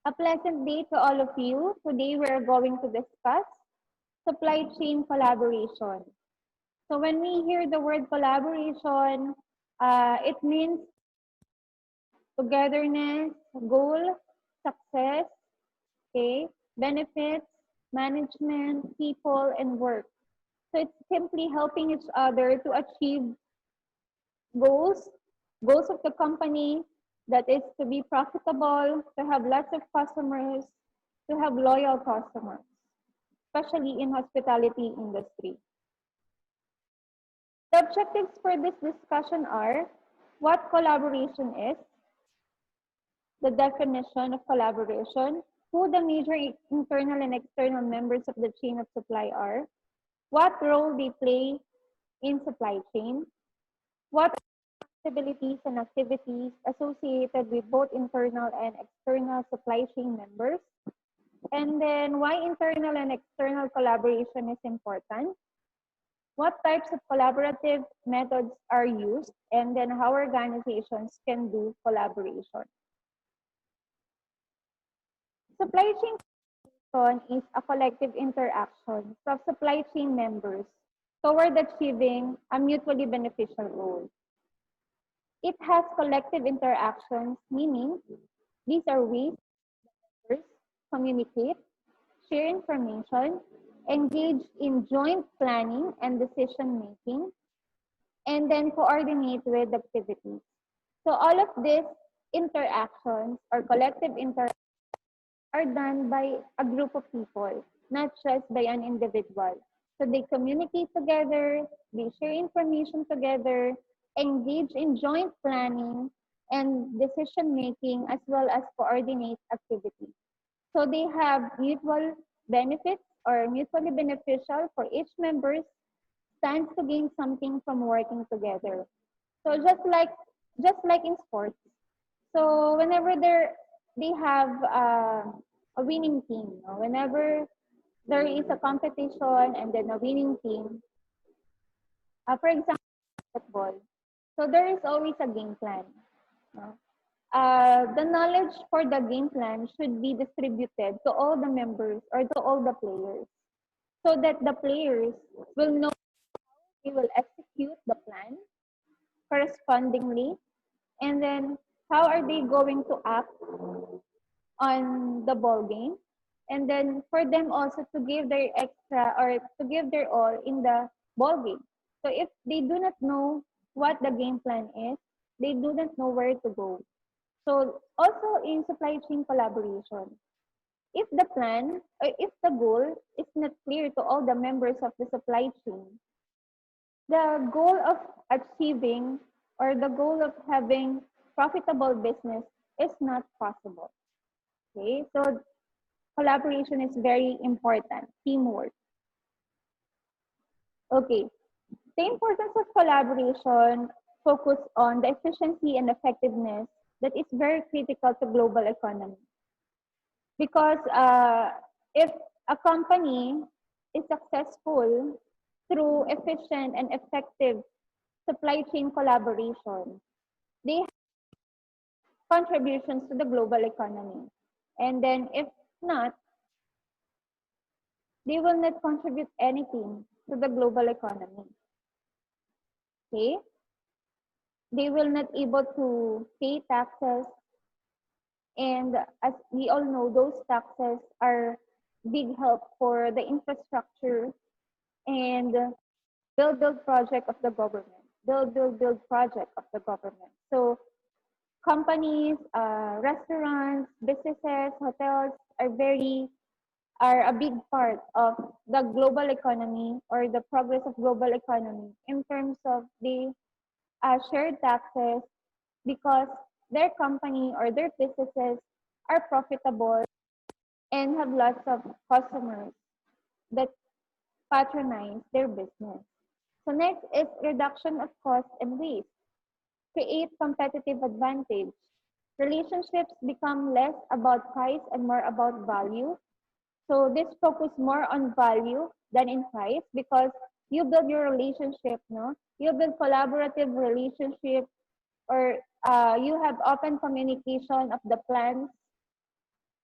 A pleasant day to all of you. Today we are going to discuss supply chain collaboration. So when we hear the word collaboration, it means togetherness, goal, success, okay, benefits, management, people, and work. So it's simply helping each other to achieve goals, goals of the company, that is to be profitable, to have lots of customers, to have loyal customers, especially in hospitality industry. The objectives for this discussion are what collaboration is, the definition of collaboration, who the major internal and external members of the chain of supply are, what role they play in supply chain, what responsibilities and activities associated with both internal and external supply chain members, and then why internal and external collaboration is important, what types of collaborative methods are used, and then how organizations can do collaboration. Supply chain collaboration is a collective interaction of supply chain members toward achieving a mutually beneficial goal. It has collective interactions, meaning these are ways members communicate, share information, engage in joint planning and decision making, and then coordinate with activities. So all of these interactions or collective interactions are done by a group of people, not just by an individual. So they communicate together, they share information together, engage in joint planning and decision making, as well as coordinate activities. So they have mutual benefits or mutually beneficial for each member stands to gain something from working together. So just like in sports. So whenever they have a winning team, whenever there is a competition and then a winning team, for example, football. So there is always a game plan. No? The knowledge for the game plan should be distributed to all the members or to all the players so that the players will know they will execute the plan correspondingly, and then how are they going to act on the ball game, and then for them also to give their extra or to give their all in the ball game. So if they do not know what the game plan is, they do not know where to go. So also in supply chain collaboration, if the plan or if the goal is not clear to all the members of the supply chain, the goal of achieving or the goal of having profitable business is not possible. Okay, so collaboration is very important, teamwork. Okay, the importance of collaboration focus on the efficiency and effectiveness that is very critical to global economy. Because if a company is successful through efficient and effective supply chain collaboration, they have contributions to the global economy. And then if not, they will not contribute anything to the global economy. Okay? They will not able to pay taxes, and as we all know, those taxes are big help for the infrastructure and build project of the government. Build project of the government. So companies, restaurants, businesses, hotels are a big part of the global economy or the progress of global economy in terms of the shared taxes, because their company or their businesses are profitable and have lots of customers that patronize their business. So next is reduction of cost and waste. Create competitive advantage. Relationships become less about price and more about value. So this focus more on value than in price, because you build your relationship, no? You build collaborative relationship, or you have open communication of the plans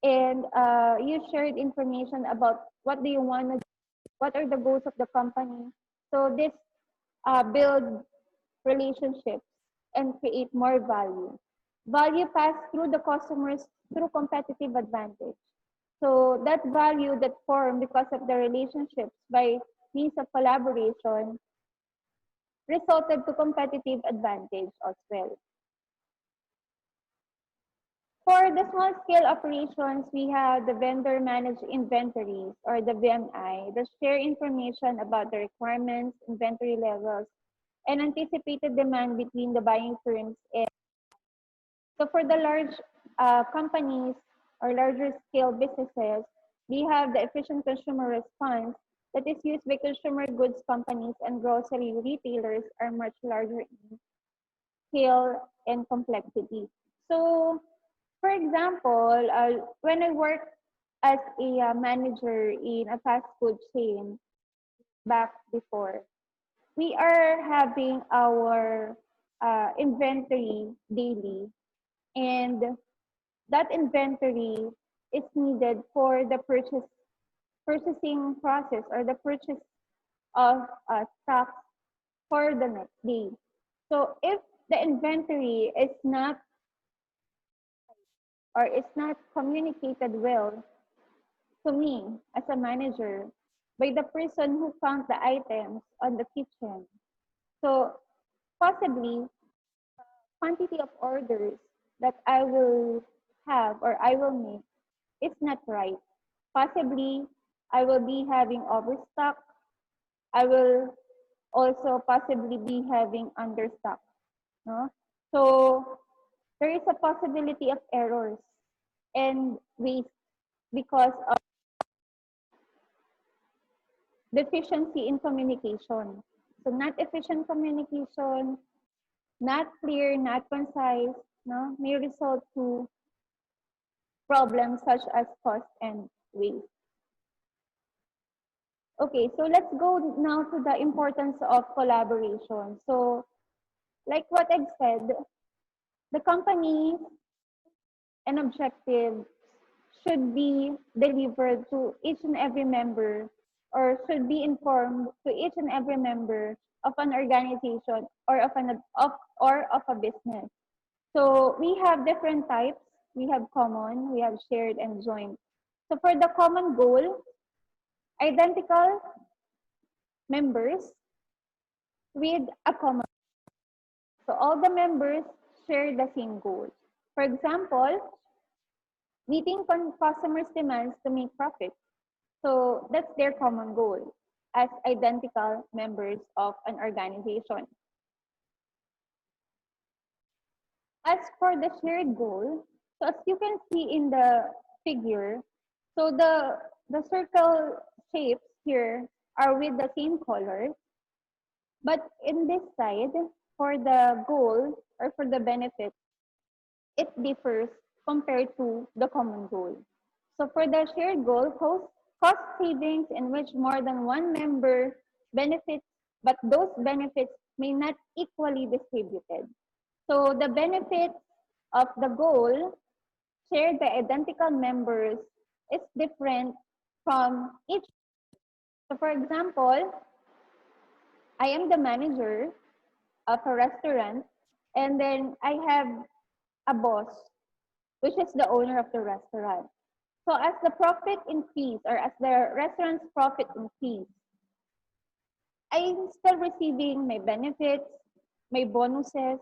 and you shared information about what do you want to do, what are the goals of the company. So this build relationships and create more value. Value passed through the customers through competitive advantage. So that value that formed because of the relationships by means of collaboration resulted to competitive advantage as well. For the small scale operations, we have the vendor managed inventories or the VMI that share information about the requirements, inventory levels, and anticipated demand between the buying firms. And so for the large companies or larger scale businesses, we have the efficient consumer response that is used by consumer goods companies and grocery retailers are much larger in scale and complexity. So, for example, when I worked as a manager in a fast food chain back before, we are having our inventory daily, and that inventory is needed for the purchasing process or the purchase of stocks for the next day. So if the inventory is not or is not communicated well to me as a manager by the person who count the items on the kitchen, so possibly quantity of orders that I will have or I will make is not right. Possibly I will be having overstock. I will also possibly be having understock. No? So there is a possibility of errors and waste because of deficiency in communication. So not efficient communication, not clear, not concise, no, may result to problems such as cost and waste. Okay, so let's go now to the importance of collaboration. So like what I've said, the company and objectives should be delivered to each and every member or should be informed to each and every member of an organization or of a business. So we have different types. We have common, we have shared, and joint. So for the common goal, identical members with a common. So all the members share the same goal. For example, meeting customers' demands to make profit. So that's their common goal as identical members of an organization. As for the shared goal, so as you can see in the figure, so the circle shapes here are with the same color, but in this side, for the goal or for the benefit, it differs compared to the common goal. So for the shared goal, cost savings in which more than one member benefits, but those benefits may not equally distributed. So the benefits of the goal shared by identical members is different from each. So for example, I am the manager of a restaurant, and then I have a boss, which is the owner of the restaurant. So as the profit increase or as the restaurant's profit increase, I'm still receiving my benefits, my bonuses,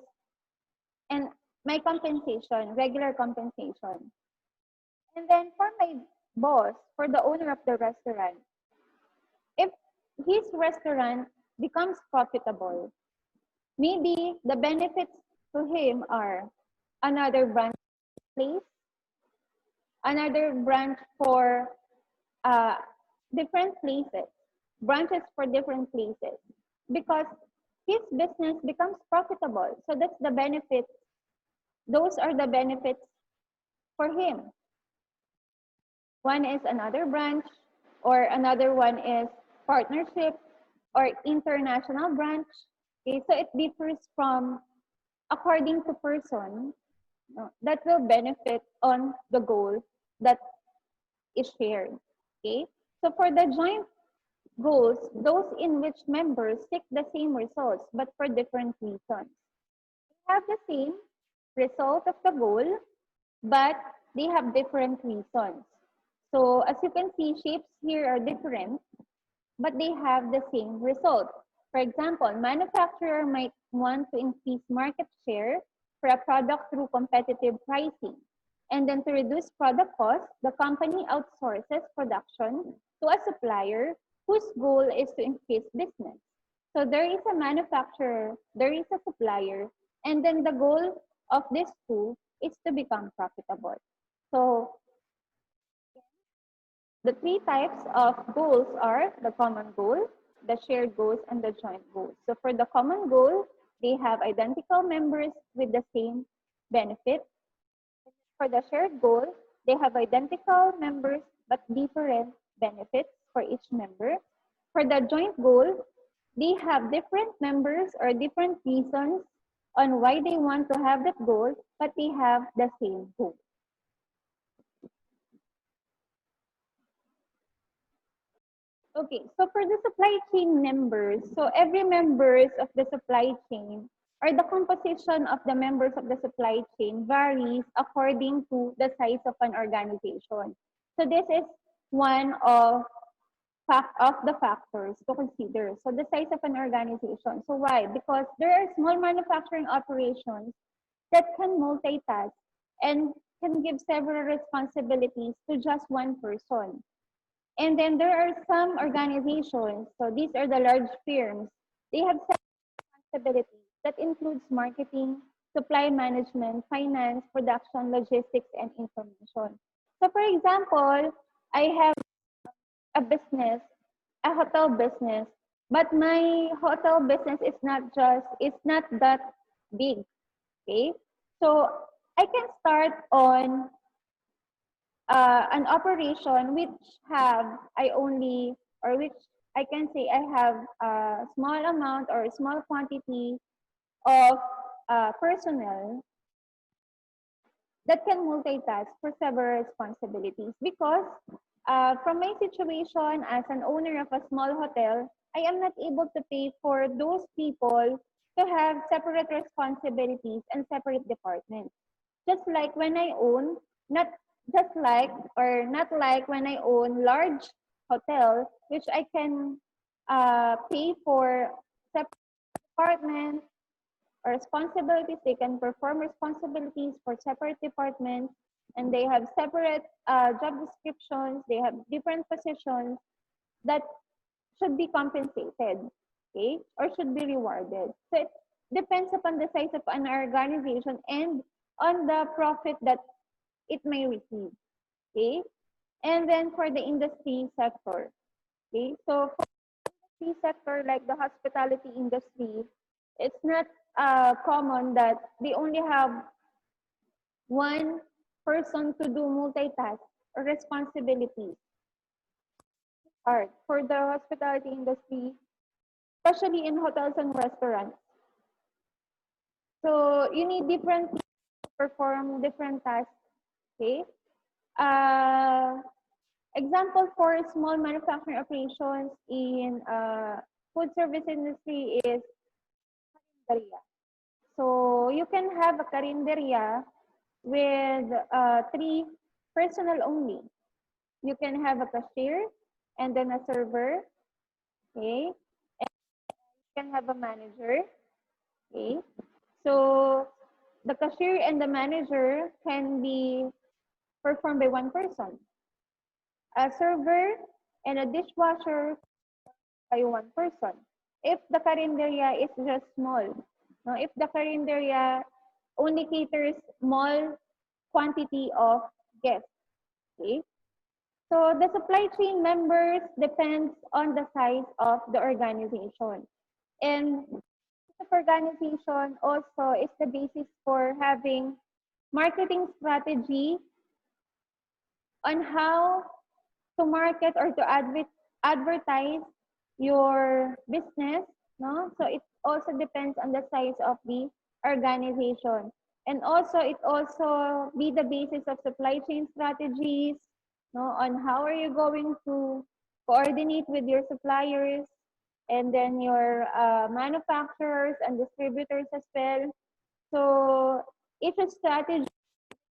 and my compensation, regular compensation. And then for my boss, for the owner of the restaurant, if his restaurant becomes profitable, maybe the benefits to him are another branch place, another branch for uh, different places, branches for different places, because his business becomes profitable. So that's the benefit. Those are the benefits for him. One is another branch, or another one is partnership or international branch. Okay, so it differs from according to person, no, that will benefit on the goal that is shared. Okay? So for the joint goals, those in which members seek the same results but for different reasons. They have the same result of the goal, but they have different reasons. So as you can see, shapes here are different, but they have the same result. For example, manufacturer might want to increase market share for a product through competitive pricing. And then to reduce product costs, the company outsources production to a supplier whose goal is to increase business. So there is a manufacturer, there is a supplier, and then the goal of these two is to become profitable. So the three types of goals are the common goal, the shared goals, and the joint goals. So for the common goal, they have identical members with the same benefit. For the shared goal, they have identical members but different benefits for each member. For the joint goal, they have different members or different reasons on why they want to have that goal, but they have the same goal. Okay, so for the supply chain members, so every members of the supply chain or the composition of the members of the supply chain varies according to the size of an organization. So this is one of the factors to consider. So the size of an organization. So why? Because there are small manufacturing operations that can multitask and can give several responsibilities to just one person. And then there are some organizations, so these are the large firms, they have responsibilities that includes marketing, supply management, finance, production, logistics, and information. So for example, I have a business, a hotel business, but my hotel business is not that big, okay? So I can start on an operation which have I only or which I can say I have a small amount or a small quantity of personnel that can multitask for several responsibilities because from my situation as an owner of a small hotel, I am not able to pay for those people to have separate responsibilities and separate departments. Just like when I own, not just like or not like when I own large hotel, which I can pay for separate departments or responsibilities. They can perform responsibilities for separate departments, and they have separate job descriptions. They have different positions that should be compensated, okay, or should be rewarded. So it depends upon the size of an organization and on the profit that it may receive, okay. And then for the industry sector, okay, so for the industry sector like the hospitality industry, it's not common that they only have one person to do multitask or responsibilities. Hard for the hospitality industry, especially in hotels and restaurants. So you need different people to perform different tasks. Okay. Uh, Example for small manufacturing operations in food service industry is carinderia. So you can have a carinderia with three personnel only. You can have a cashier and then a server, okay? And you can have a manager, okay? So the cashier and the manager can be performed by one person. A server and a dishwasher by one person. If the carinderia is just small, no, if the carinderia only caters small quantity of guests, okay? So the supply chain members depends on the size of the organization. And the organization also is the basis for having marketing strategy on how to market or to advertise your business, no? So it also depends on the size of the organization. And also, it also be the basis of supply chain strategies, no, on how are you going to coordinate with your suppliers and then your manufacturers and distributors as well. So each strategy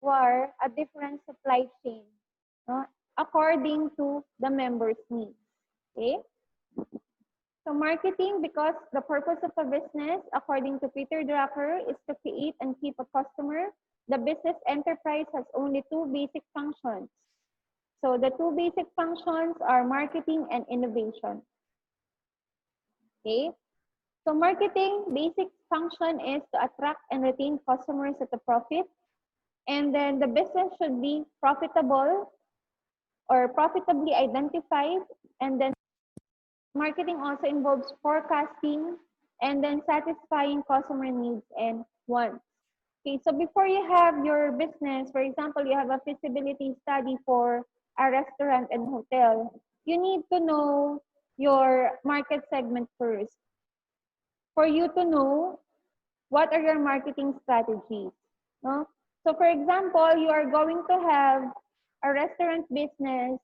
were a different supply chain, no, according to the members' needs. Okay? So marketing, because the purpose of a business, according to Peter Drucker, is to create and keep a customer. The business enterprise has only two basic functions. So the two basic functions are marketing and innovation. Okay? So marketing basic function is to attract and retain customers at a profit. And then the business should be profitable or profitably identified. And then marketing also involves forecasting and then satisfying customer needs and wants. Okay, so before you have your business, for example, you have a feasibility study for a restaurant and hotel, you need to know your market segment first for you to know what are your marketing strategies. No? So for example, you are going to have a restaurant business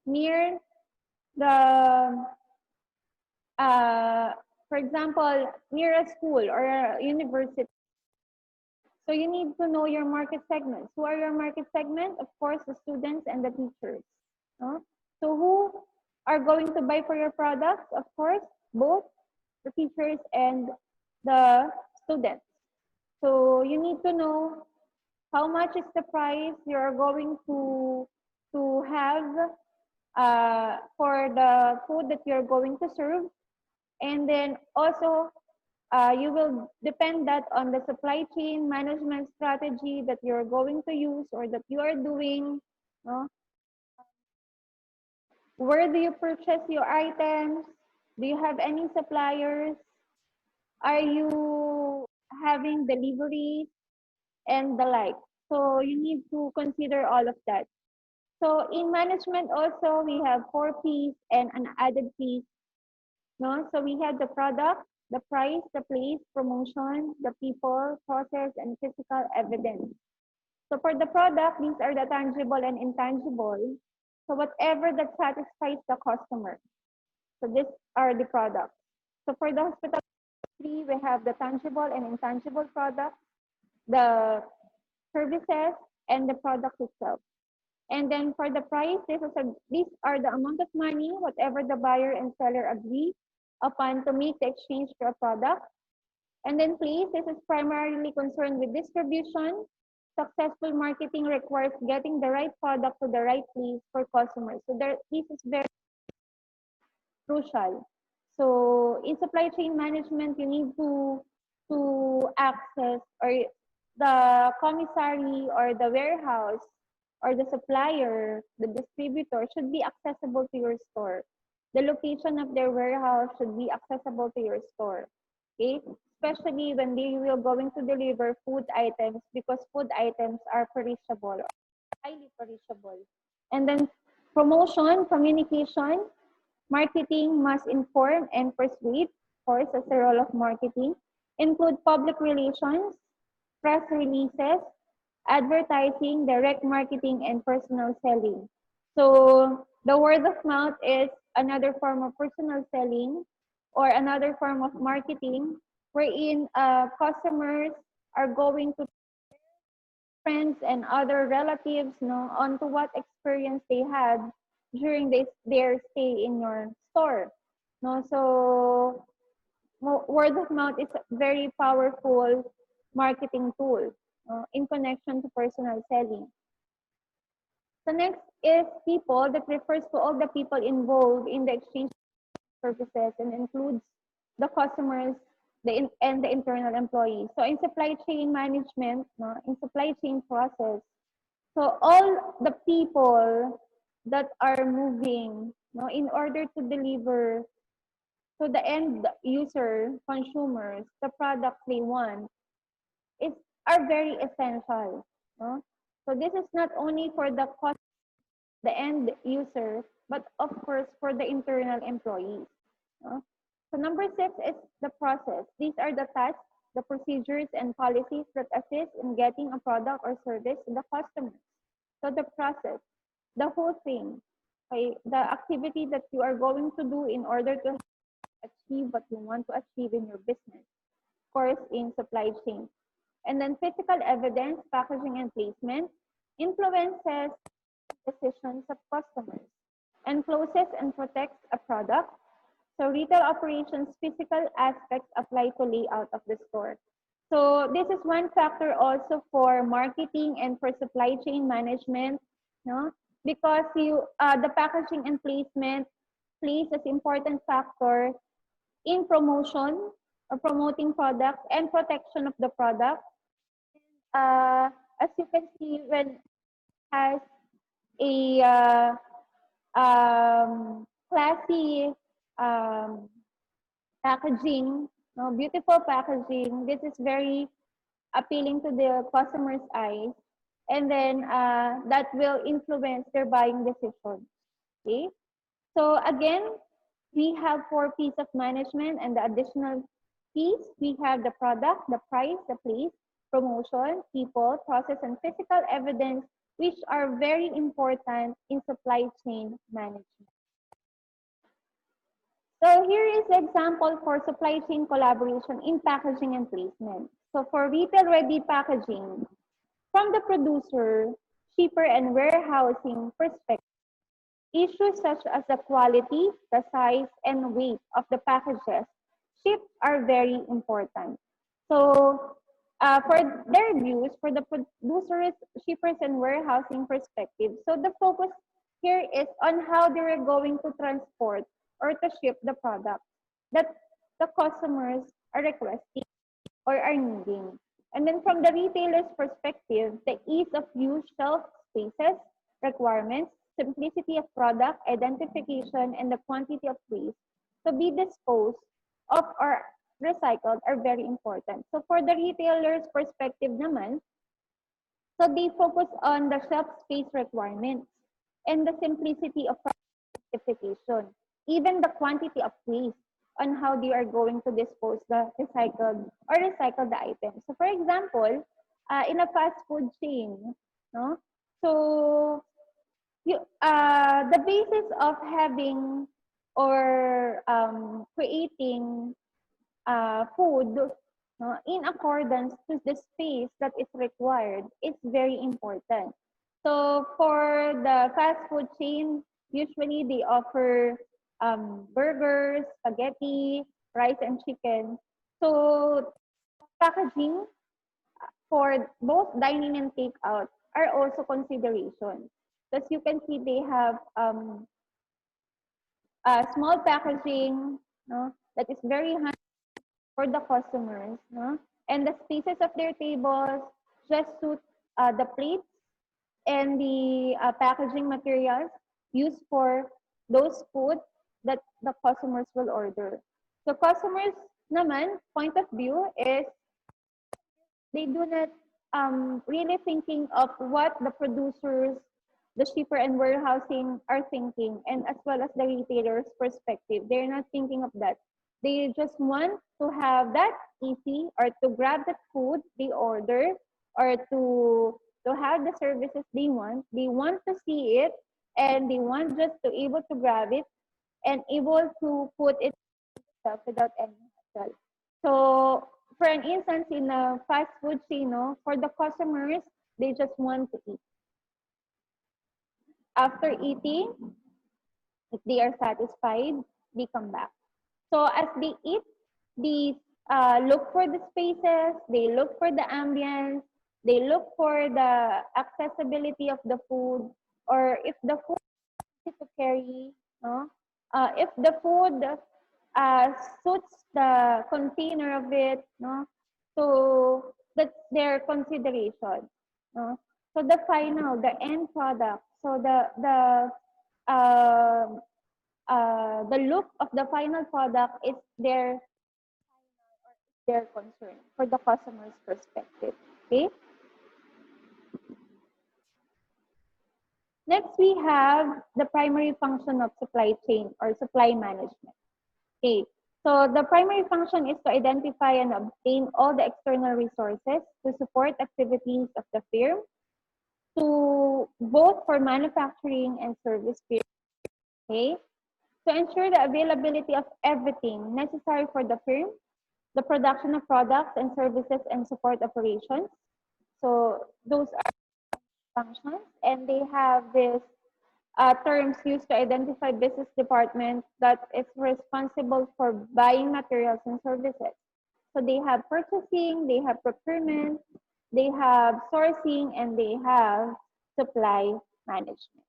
near the uh, for example, near a school or a university. So you need to know your market segments. Who are your market segment? Of course, the students and the teachers. No? So who are going to buy for your products? Of course, both the teachers and the students. So you need to know how much is the price you are going to have for the food that you're going to serve. And then also, you will depend that on the supply chain management strategy that you're going to use or that you are doing. No? Where do you purchase your items? Do you have any suppliers? Are you having deliveries and the like? So you need to consider all of that. So in management also, we have 4 Ps and an added piece. No? So we have the product, the price, the place, promotion, the people, process, and physical evidence. So for the product, these are the tangible and intangible. So whatever that satisfies the customer. So these are the products. So for the hospital industry, we have the tangible and intangible products, the services, and the product itself. And then for the price, these are the amount of money, whatever the buyer and seller agree upon to make the exchange for a product. And then place, this is primarily concerned with distribution. Successful marketing requires getting the right product to the right place for customers. So this is very crucial. So in supply chain management, you need to access or the commissary or the warehouse or the supplier, the distributor should be accessible to your store. The location of their warehouse should be accessible to your store. Okay? Especially when they will going to deliver food items because food items are perishable, highly perishable. And then promotion, communication, marketing must inform and persuade, of course, as the role of marketing, include public relations, press releases, advertising, direct marketing, and personal selling. So the word of mouth is another form of personal selling or another form of marketing wherein customers are going to friends and other relatives onto what experience they had during their stay in your store. No, so word of mouth is a very powerful marketing tool in connection to personal selling. The next is people that refers to all the people involved in the exchange of services and includes the customers and the internal employees. So in supply chain management, in supply chain process, so all the people that are moving in order to deliver to the end user, consumers, the products they want, is are very essential. No? So this is not only for the end user, but of course for the internal employees. No? So number 6 is the process. These are the tasks the procedures and policies that assist in getting a product or service to the customers. So the process, the whole thing, okay, the activity that you are going to do in order to achieve what you want to achieve in your business, of course, in supply chain. And then physical evidence, packaging and placement influences decisions of customers, encloses and protects a product. So retail operations physical aspects apply to layout of the store. So this is one factor also for marketing and for supply chain management, no? Because the packaging and placement plays as important factor in promotion or promoting products and protection of the product. Uh, as you can see, when it has a classy packaging, no, beautiful packaging. This is very appealing to the customer's eyes, and then that will influence their buying decision. Okay, so again, we have 4 P's of management, and the additional P's we have the product, the price, the place, promotion, people, process, and physical evidence, which are very important in supply chain management. So here is an example for supply chain collaboration in packaging and placement. So for retail-ready packaging, from the producer, shipper, and warehousing perspective, issues such as the quality, the size, and weight of the packages shipped are very important. So for their views, for the producers, shippers, and warehousing perspective, so the focus here is on how they're going to transport or to ship the product that the customers are requesting or are needing. And then from the retailer's perspective, the ease of use, shelf spaces, requirements, simplicity of product identification, and the quantity of waste to be disposed of or recycled are very important. So for the retailer's perspective naman, so they focus on the shelf space requirements and the simplicity of identification, even the quantity of waste on how they are going to dispose the recycled or recycle the items. So for example, in a fast food chain, no? So the basis of having or creating food in accordance to the space that is required is very important. So for the fast food chain, usually they offer burgers, spaghetti, rice, and chicken. So packaging for both dining and takeout are also considerations. As you can see, they have small packaging, no, that is very handy for the customers, no? And the spaces of their tables just suit the plates and the packaging materials used for those food that the customers will order. So customers naman, point of view is they do not really thinking of what the producers, the shipper and warehousing are thinking, and as well as the retailer's perspective. They're not thinking of that. They just want to have that easy or to grab that food they order or to have the services they want. They want to see it and they want just to able to grab it and able to put it without any hassle. So for an instance, in a fast food chain, no, for the customers, they just want to eat. After eating, if they are satisfied, they come back. So as they eat, they look for the spaces, they look for the ambience, they look for the accessibility of the food, or if the food is easy to carry, no? If the food suits the container of it, no? So that's their consideration, no? So the end product, so the look of the final product is their concern for the customer's perspective. Okay. Next, we have the primary function of supply chain or supply management. Okay. So the primary function is to identify and obtain all the external resources to support activities of the firm, to both for manufacturing and service firm, okay? To ensure the availability of everything necessary for the firm, the production of products and services and support operations. So those are functions, and they have this terms used to identify business department that is responsible for buying materials and services. So they have purchasing, they have procurement, they have sourcing, and they have supply management.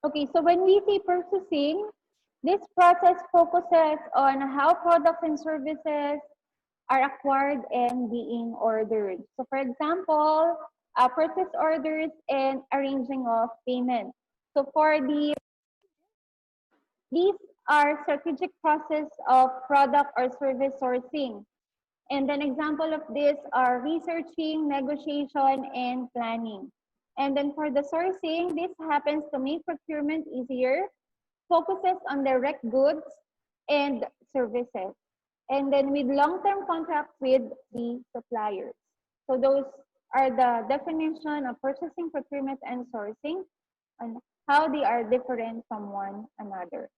Okay, so when we say purchasing, this process focuses on how products and services are acquired and being ordered. So for example, purchase orders and arranging of payment. So for these are strategic process of product or service sourcing. And an example of this are researching, negotiation, and planning. And then for the sourcing, this happens to make procurement easier, focuses on direct goods and services. And then with long-term contracts with the suppliers. So those are the definition of purchasing, procurement, and sourcing, and how they are different from one another.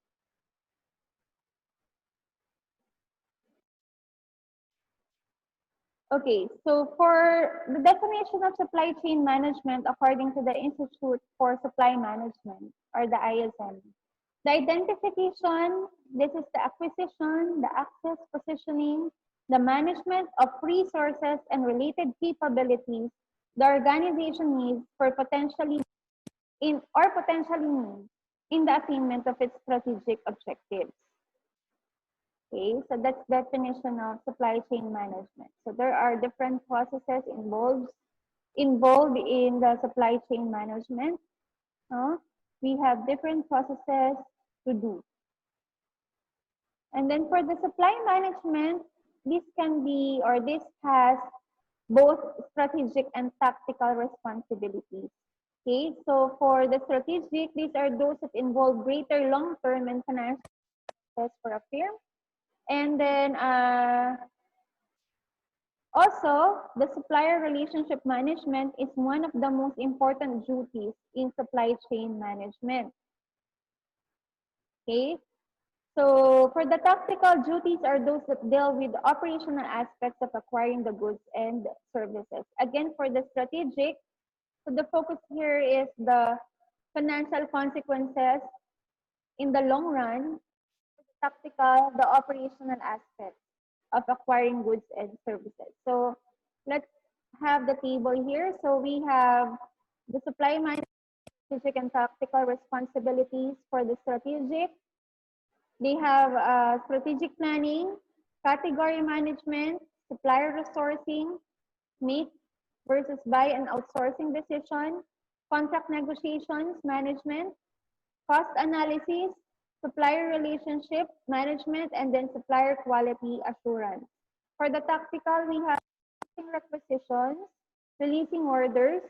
Okay, so for the definition of supply chain management according to the Institute for Supply Management, or the ISM, the identification, this is the acquisition, the access, positioning, the management of resources and related capabilities the organization needs for potentially needs in the attainment of its strategic objectives. Okay, so that's definition of supply chain management. So there are different processes involved in the supply chain management. We have different processes to do. And then for the supply management, this can be, or this has both strategic and tactical responsibilities. Okay, so for the strategic, these are those that involve greater long-term and financial success for a firm. And then also, the supplier relationship management is one of the most important duties in supply chain management. Okay, so for the tactical duties are those that deal with the operational aspects of acquiring the goods and services. Again, for the strategic, so the focus here is the financial consequences in the long run. Tactical, the operational aspects of acquiring goods and services. So let's have the table here. So we have the supply management, strategic and tactical responsibilities for the strategic. They have strategic planning, category management, supplier resourcing, make versus buy and outsourcing decision, contract negotiations management, cost analysis, supplier relationship management, and then supplier quality assurance. For the tactical, we have requisitions, releasing orders,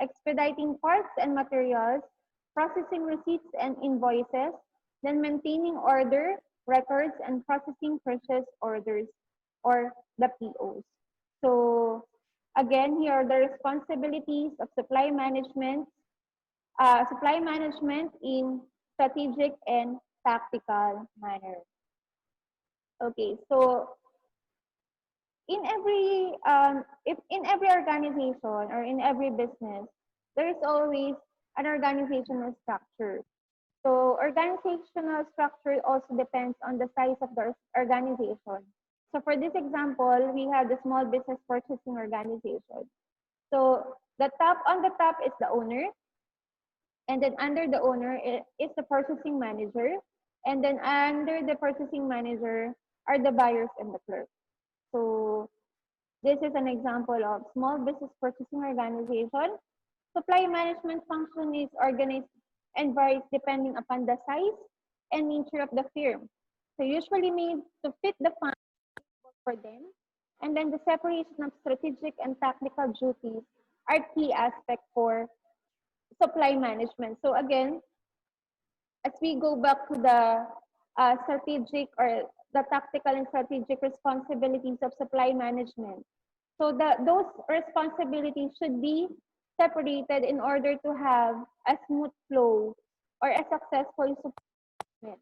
expediting parts and materials, processing receipts and invoices, then maintaining order, records, and processing purchase orders, or the POs. So again, here are the responsibilities of supply management in strategic and tactical manner. Okay, so in every if in every organization or in every business, there is always an organizational structure. So organizational structure also depends on the size of the organization. So for this example, we have the small business purchasing organization. So on the top is the owner, and then under the owner is the purchasing manager, and then under the purchasing manager are the buyers and the clerks. So this is an example of small business purchasing organization. Supply management function is organized and varies depending upon the size and nature of the firm. So usually made to fit the fund for them. And then the separation of strategic and tactical duties are key aspects for supply management. So again, as we go back to the strategic or the tactical and strategic responsibilities of supply management. So those responsibilities should be separated in order to have a smooth flow or a successful supplement.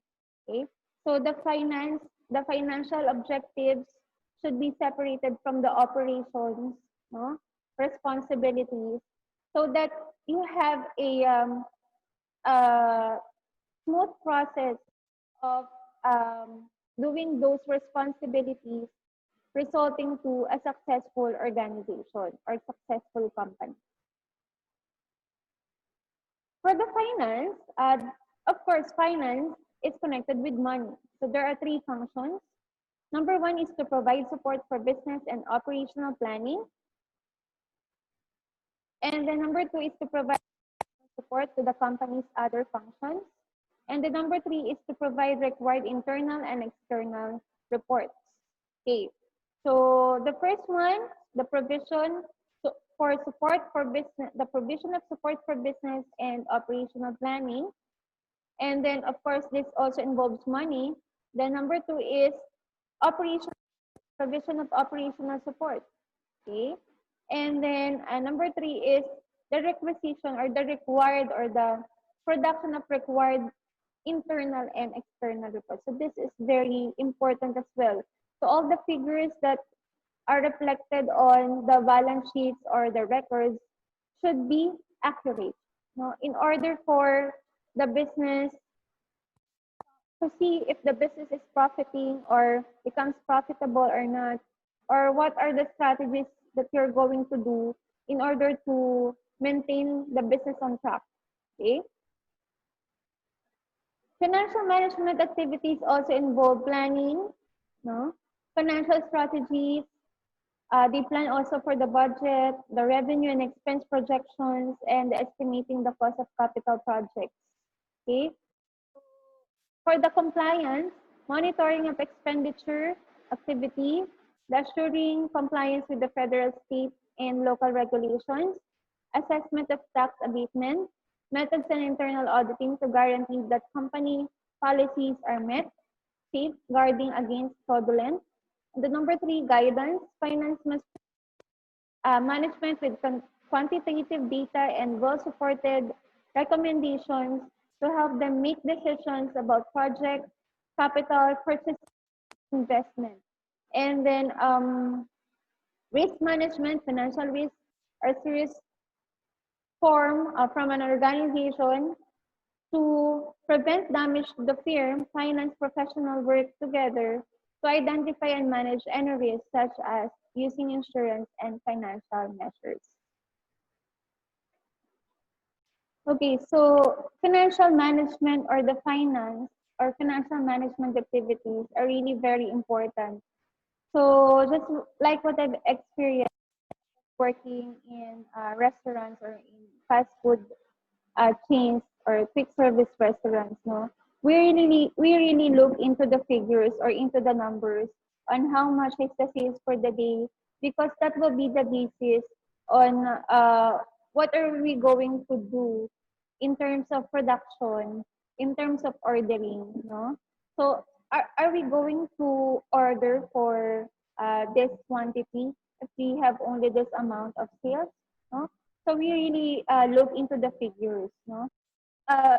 Okay? So the financial objectives should be separated from the operations, no, responsibilities, so that you have a smooth process of um, doing those responsibilities, resulting to a successful organization or successful company. For the finance, of course, finance is connected with money. So there are three functions. Number one is to provide support for business and operational planning. And then number two is to provide support to the company's other functions. And the number three is to provide required internal and external reports. Okay. So the first one, the provision for support for business, the provision of support for business and operational planning. And then of course this also involves money. Then number two is operation provision of operational support. Okay. And then number three is the requisition or the required or the production of required internal and external reports. So this is very important as well. So all the figures that are reflected on the balance sheets or the records should be accurate. No? In order for the business to see if the business is profiting or becomes profitable or not, or what are the strategies that you're going to do in order to maintain the business on track. Okay? Financial management activities also involve planning, no? Financial strategies. They plan also for the budget, the revenue and expense projections, and estimating the cost of capital projects. Okay. For the compliance, monitoring of expenditure activity, the assuring compliance with the federal, state, and local regulations, assessment of tax abatement, methods and internal auditing to guarantee that company policies are met, safeguarding against fraudulent. The number three, guidance. Finance must management with quantitative data and well-supported recommendations to help them make decisions about project, capital, purchase, investment. And then risk management, financial risk are serious form from an organization to prevent damage to the firm. Finance professionals work together to identify and manage any risks such as using insurance and financial measures. Okay, so financial management or the finance or financial management activities are really very important. So just like what I've experienced working in restaurants or in fast food chains or quick service restaurants, no, we really look into the figures or into the numbers on how much is the sales for the day, because that will be the basis on what are we going to do in terms of production, in terms of ordering, no. So are we going to order for this quantity if we have only this amount of sales, no? So we really look into the figures, no? Uh,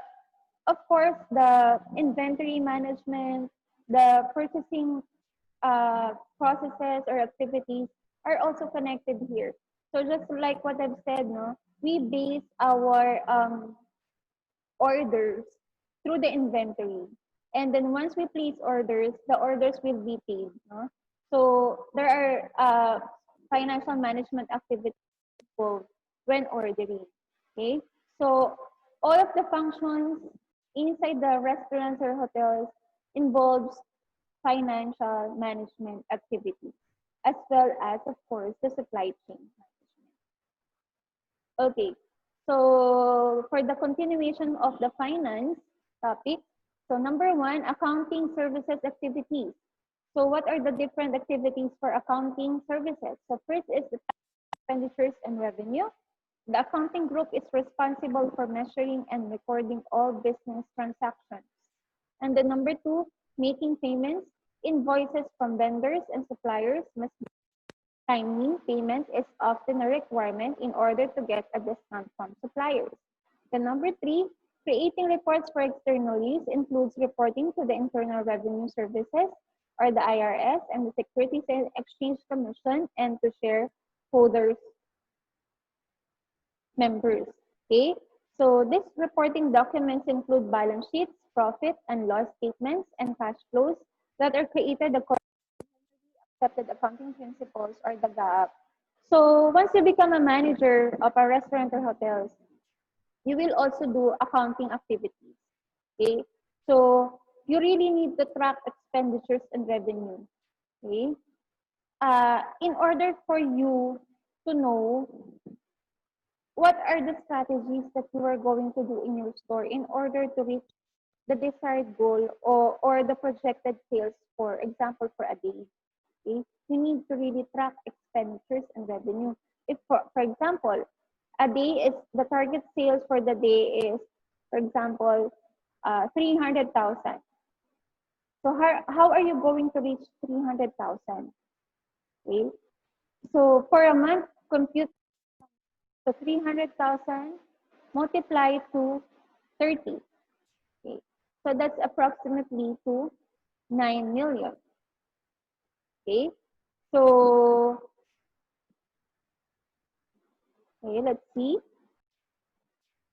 of course, the inventory management, the purchasing processes or activities are also connected here. So just like what I've said, no, we base our orders through the inventory. And then once we place orders, the orders will be paid. No? So there are financial management activities involved when ordering. Okay, so all of the functions inside the restaurants or hotels involves financial management activities, as well as, of course, the supply chain management. Okay, so for the continuation of the finance topic, so number one, accounting services activities. So what are the different activities for accounting services? So first is the expenditures and revenue. The accounting group is responsible for measuring and recording all business transactions. And the number two, making payments. Invoices from vendors and suppliers must be timely. Payment is often a requirement in order to get a discount from suppliers. The number three, creating reports for external use includes reporting to the Internal Revenue Services or the IRS and the Securities and Exchange Commission and to shareholders members. Okay, so this reporting documents include balance sheets, profit and loss statements, and cash flows that are created according to accepted accounting principles or the GAAP. So once you become a manager of a restaurant or hotels, you will also do accounting activities. Okay, so you really need to track expenditures and revenue. Okay, in order for you to know what are the strategies that you are going to do in your store in order to reach the desired goal or the projected sales, for example, for a day. Okay? You need to really track expenditures and revenue. If, for example, a day is the target sales for the day is, for example, 300,000. So how are you going to reach 300,000? Okay? So for a month, compute so 300,000 multiply to 30. Okay. So that's approximately to 9 million. Okay. So, okay, let's see.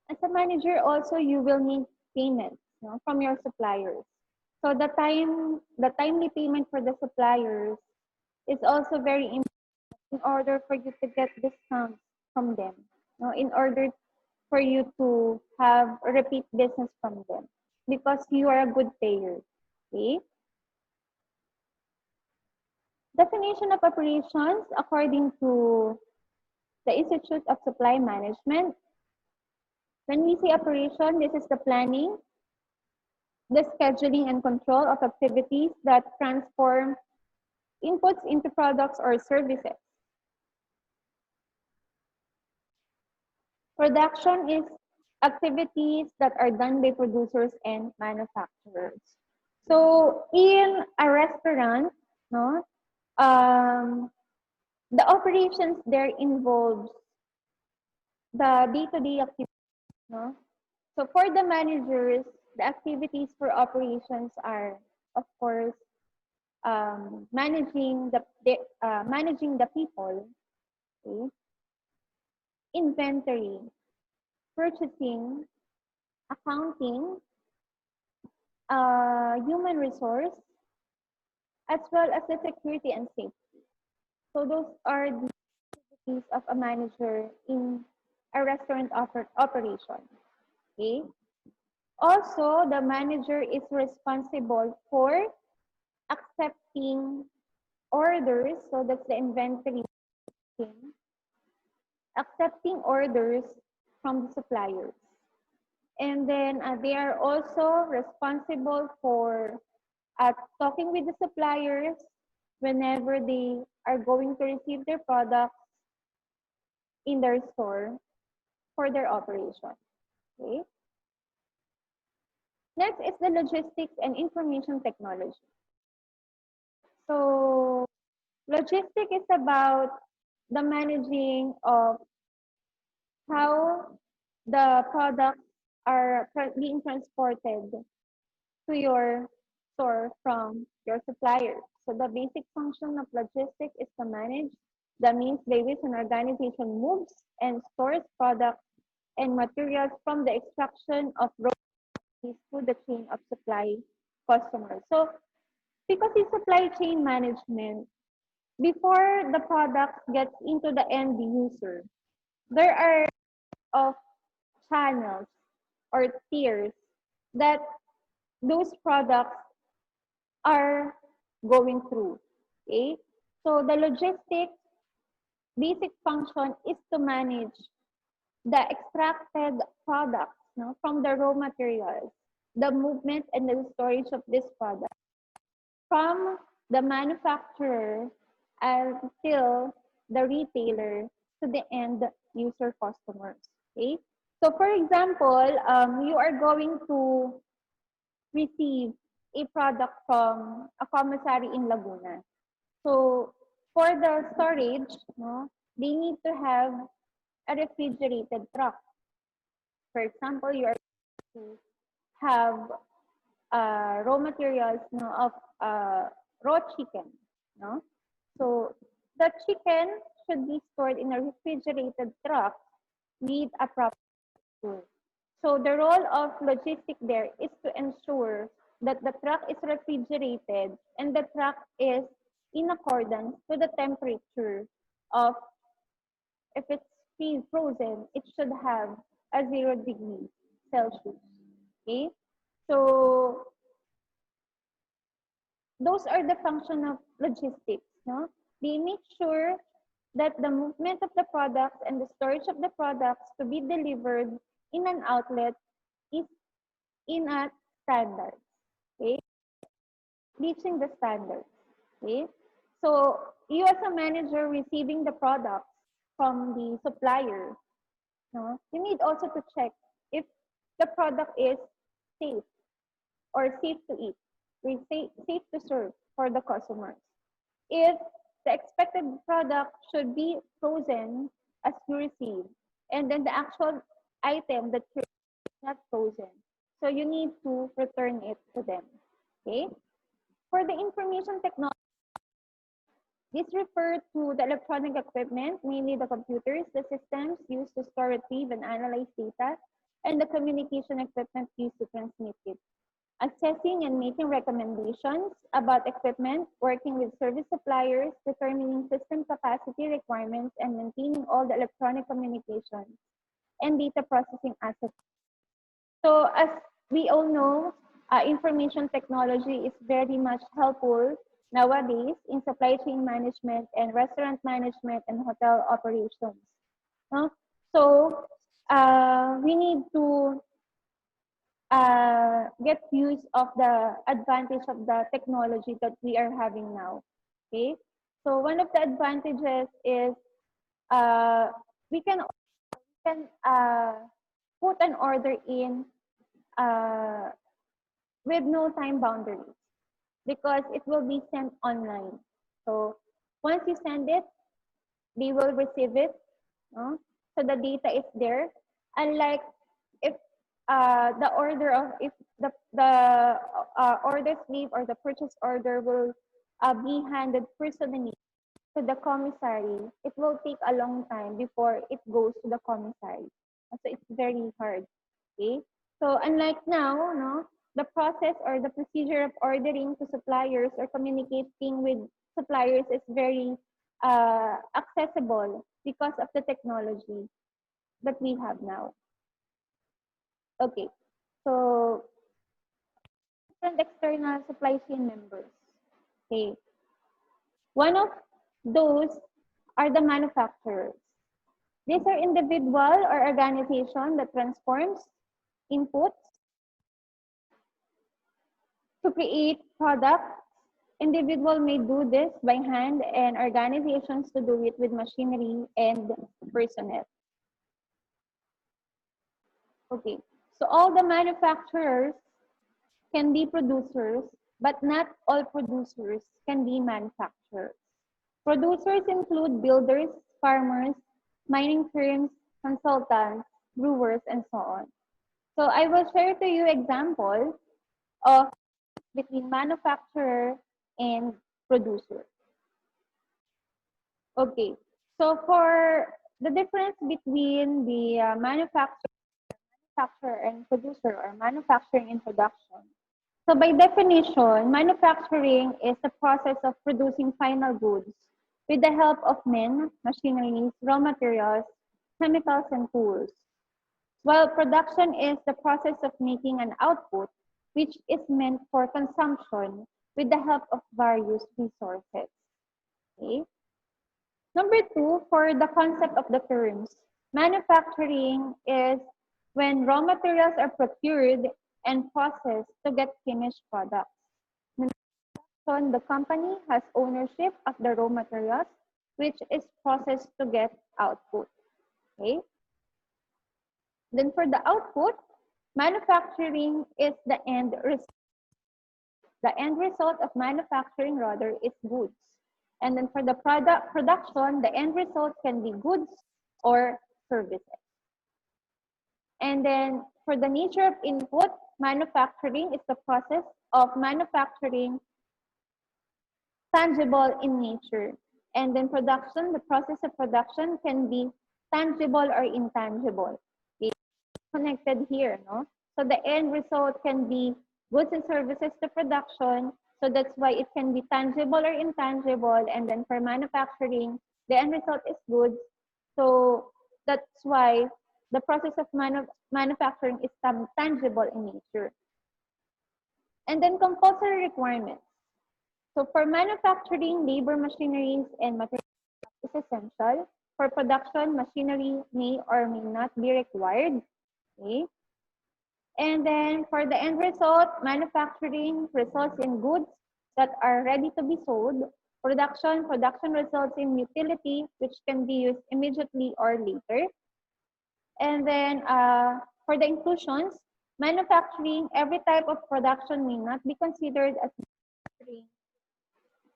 As a manager, also you will need payments, no, from your suppliers. So the timely payment for the suppliers is also very important in order for you to get discounts from them. No, in order for you to have a repeat business from them because you are a good payer. Okay? Definition of operations according to the Institute of Supply Management. When we say operation, this is the planning, the scheduling and control of activities that transform inputs into products or services. Production is activities that are done by producers and manufacturers. So in a restaurant, no, the operations there involves the day-to-day activities. No? So for the managers, the activities for operations are, of course, managing the people, okay? Inventory, purchasing, accounting, human resource, as well as the security and safety. So those are the activities of a manager in a restaurant operation. Okay. Also, the manager is responsible for accepting orders. So that's the inventory thing. Accepting orders from the suppliers. And then they are also responsible for talking with the suppliers whenever they are going to receive their products in their store for their operation. Okay. Next is the logistics and information technology. So logistics is about the managing of how the products are being transported to your store from your supplier. So the basic function of logistics is to manage the means by which an organization moves and stores products and materials from the extraction of raw materials through the chain of supply customers. So because in supply chain management, before the product gets into the end user, there are of channels or tiers that those products are going through. Okay? So the logistics basic function is to manage the extracted products, no, from the raw materials, the movement and the storage of this product from the manufacturer until the retailer to the end user customers. Okay. So for example, you are going to receive a product from a commissary in Laguna. So for the storage, no, they need to have a refrigerated truck. For example, you are to have raw materials, no, of raw chicken, no. So the chicken should be stored in a refrigerated truck with a proper tool. So the role of logistics there is to ensure that the truck is refrigerated and the truck is in accordance to the temperature of, if it's frozen, it should have a 0 degree Celsius. Okay? So those are the function of logistics. No? They make sure that the movement of the products and the storage of the products to be delivered in an outlet is in a standard. Okay? Reaching the standard. Okay? So you as a manager receiving the products from the supplier, no, you need also to check if the product is safe or safe to eat, safe to serve for the customers. If the expected product should be frozen as you receive, and then the actual item that you're not frozen, so you need to return it to them. Okay? For the information technology, this refers to the electronic equipment, mainly the computers, the systems used to store, retrieve, and analyze data, and the communication equipment used to transmit it. Assessing and making recommendations about equipment, working with service suppliers, determining system capacity requirements, and maintaining all the electronic communications and data processing assets. So as we all know, information technology is very much helpful nowadays in supply chain management and restaurant management and hotel operations. No? So we need to get use of the advantage of the technology that we are having now. Okay, so one of the advantages is uh, we can put an order in uh, with no time boundaries because it will be sent online. So once you send it, they will receive it. No? So the data is there. Unlike if the order of if the order slip or the purchase order will be handed personally to the commissary, it will take a long time before it goes to the commissary. So it's very hard. Okay. So unlike now, no, the process or the procedure of ordering to suppliers or communicating with suppliers is very accessible because of the technology that we have now. Okay. So different external supply chain members. Okay. One of those are the manufacturers. These are individual or organization that transforms inputs to create products. Individual may do this by hand and organizations to do it with machinery and personnel. Okay, so all the manufacturers can be producers, but not all producers can be manufacturers. Producers include builders, farmers, mining firms, consultants, brewers, and so on. So I will share to you examples of between manufacturer and producer. Okay, so for the difference between the manufacturer and producer or manufacturing and production. So by definition, manufacturing is the process of producing final goods with the help of men, machineries, raw materials, chemicals, and tools. While production is the process of making an output, which is meant for consumption with the help of various resources. Okay? Number two, for the concept of the terms, manufacturing is when raw materials are procured and processed to get finished products. So the company has ownership of the raw materials, which is processed to get output. Okay. Then for the output, manufacturing is the end result. The end result of manufacturing rather is goods. And then for the production, the end result can be goods or services. And then for the nature of input, manufacturing is the process of manufacturing tangible in nature. And then production, the process of production can be tangible or intangible. Okay, connected here, no? So the end result can be goods and services to production. So that's why it can be tangible or intangible. And then for manufacturing, the end result is goods. So that's why the process of manufacturing is tangible in nature. And then compulsory requirements. So for manufacturing, labor, machineries, and materials is essential. For production, machinery may or may not be required. Okay. And then for the end result, manufacturing results in goods that are ready to be sold. Production results in utility, which can be used immediately or later. And then for the inclusions, manufacturing, every type of production may not be considered as manufacturing.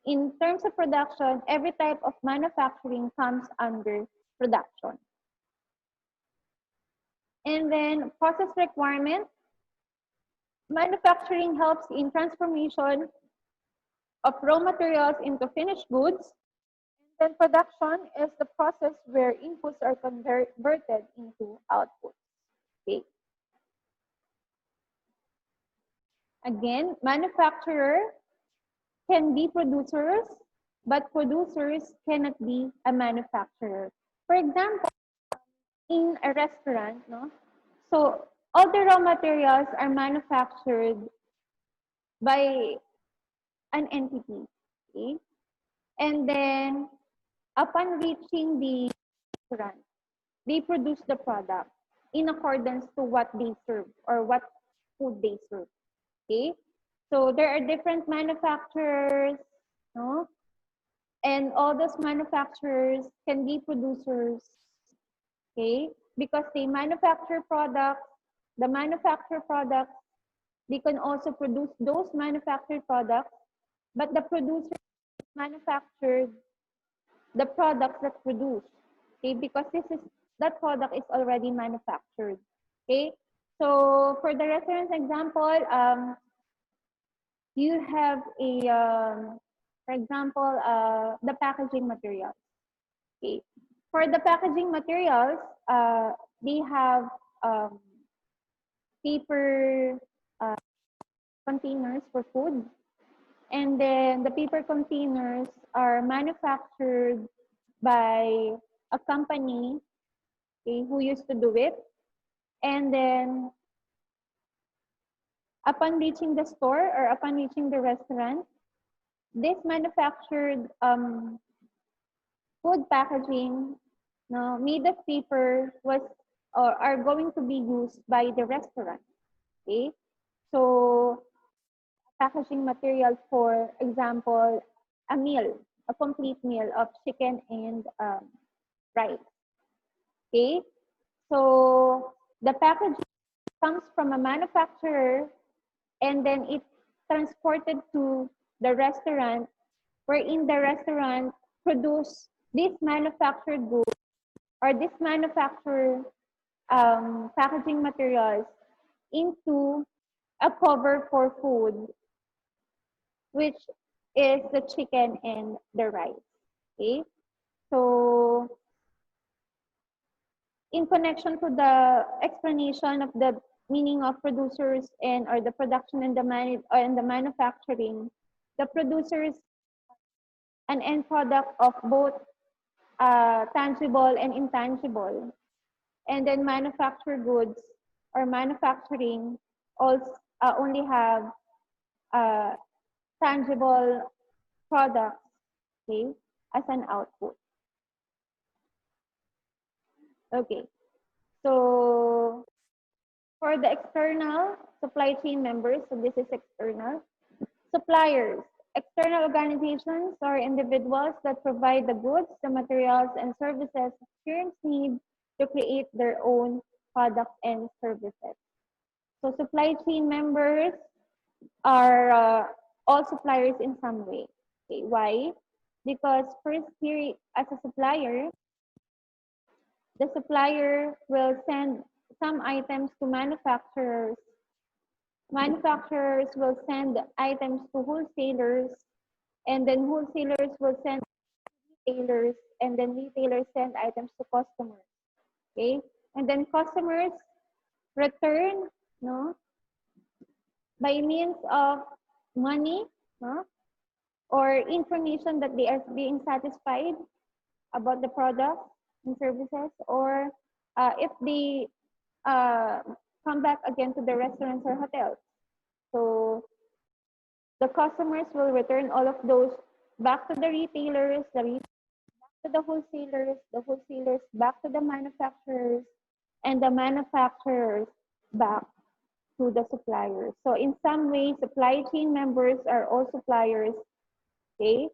In terms of production, every type of manufacturing comes under production. And then process requirement, manufacturing helps in transformation of raw materials into finished goods. And then production is the process where inputs are converted into outputs. Okay. Again, manufacturer can be producers, but producers cannot be a manufacturer. For example, in a restaurant, no? So all the raw materials are manufactured by an entity. Okay? And then upon reaching the restaurant, they produce the product in accordance to what they serve or what food they serve. Okay? So there are different manufacturers, no? And all those manufacturers can be producers, okay? Because they manufacture products, the manufactured products, they can also produce those manufactured products, but the producer manufactured the products that produce, okay? Because that product is already manufactured, okay? So for the reference example, you have a, for example, the packaging materials. Okay. For the packaging materials, they have paper containers for food. And then the paper containers are manufactured by a company, okay, who used to do it. And then upon reaching the store or upon reaching the restaurant, this manufactured food packaging, no, made of paper was or are going to be used by the restaurant. Okay, so packaging material, for example, a meal, a complete meal of chicken and rice. Okay, so the packaging comes from a manufacturer and then it's transported to the restaurant, wherein the restaurant produce this manufactured goods or this manufactured packaging materials into a cover for food, which is the chicken and the rice. Okay, so in connection to the explanation of the meaning of producers and or the production and the manufacturing, the producers an end product of both tangible and intangible, and then manufactured goods or manufacturing also only have uh, tangible products, okay, as an output. Okay, so for the external supply chain members, so this is external. Suppliers, external organizations or individuals that provide the goods, the materials, and services experienced need to create their own products and services. So supply chain members are all suppliers in some way. Okay, why? Because first here, as a supplier, the supplier will send some items to manufacturers. Manufacturers will send items to wholesalers, and then wholesalers will send retailers, and then retailers send items to customers. Okay, and then customers return, no, by means of money, no, or information that they are being satisfied about the product and services, or if they uh, come back again to the restaurants or hotels. So the customers will return all of those back to the retailers, back to the wholesalers back to the manufacturers, and the manufacturers back to the suppliers. So in some way, supply chain members are all suppliers, okay?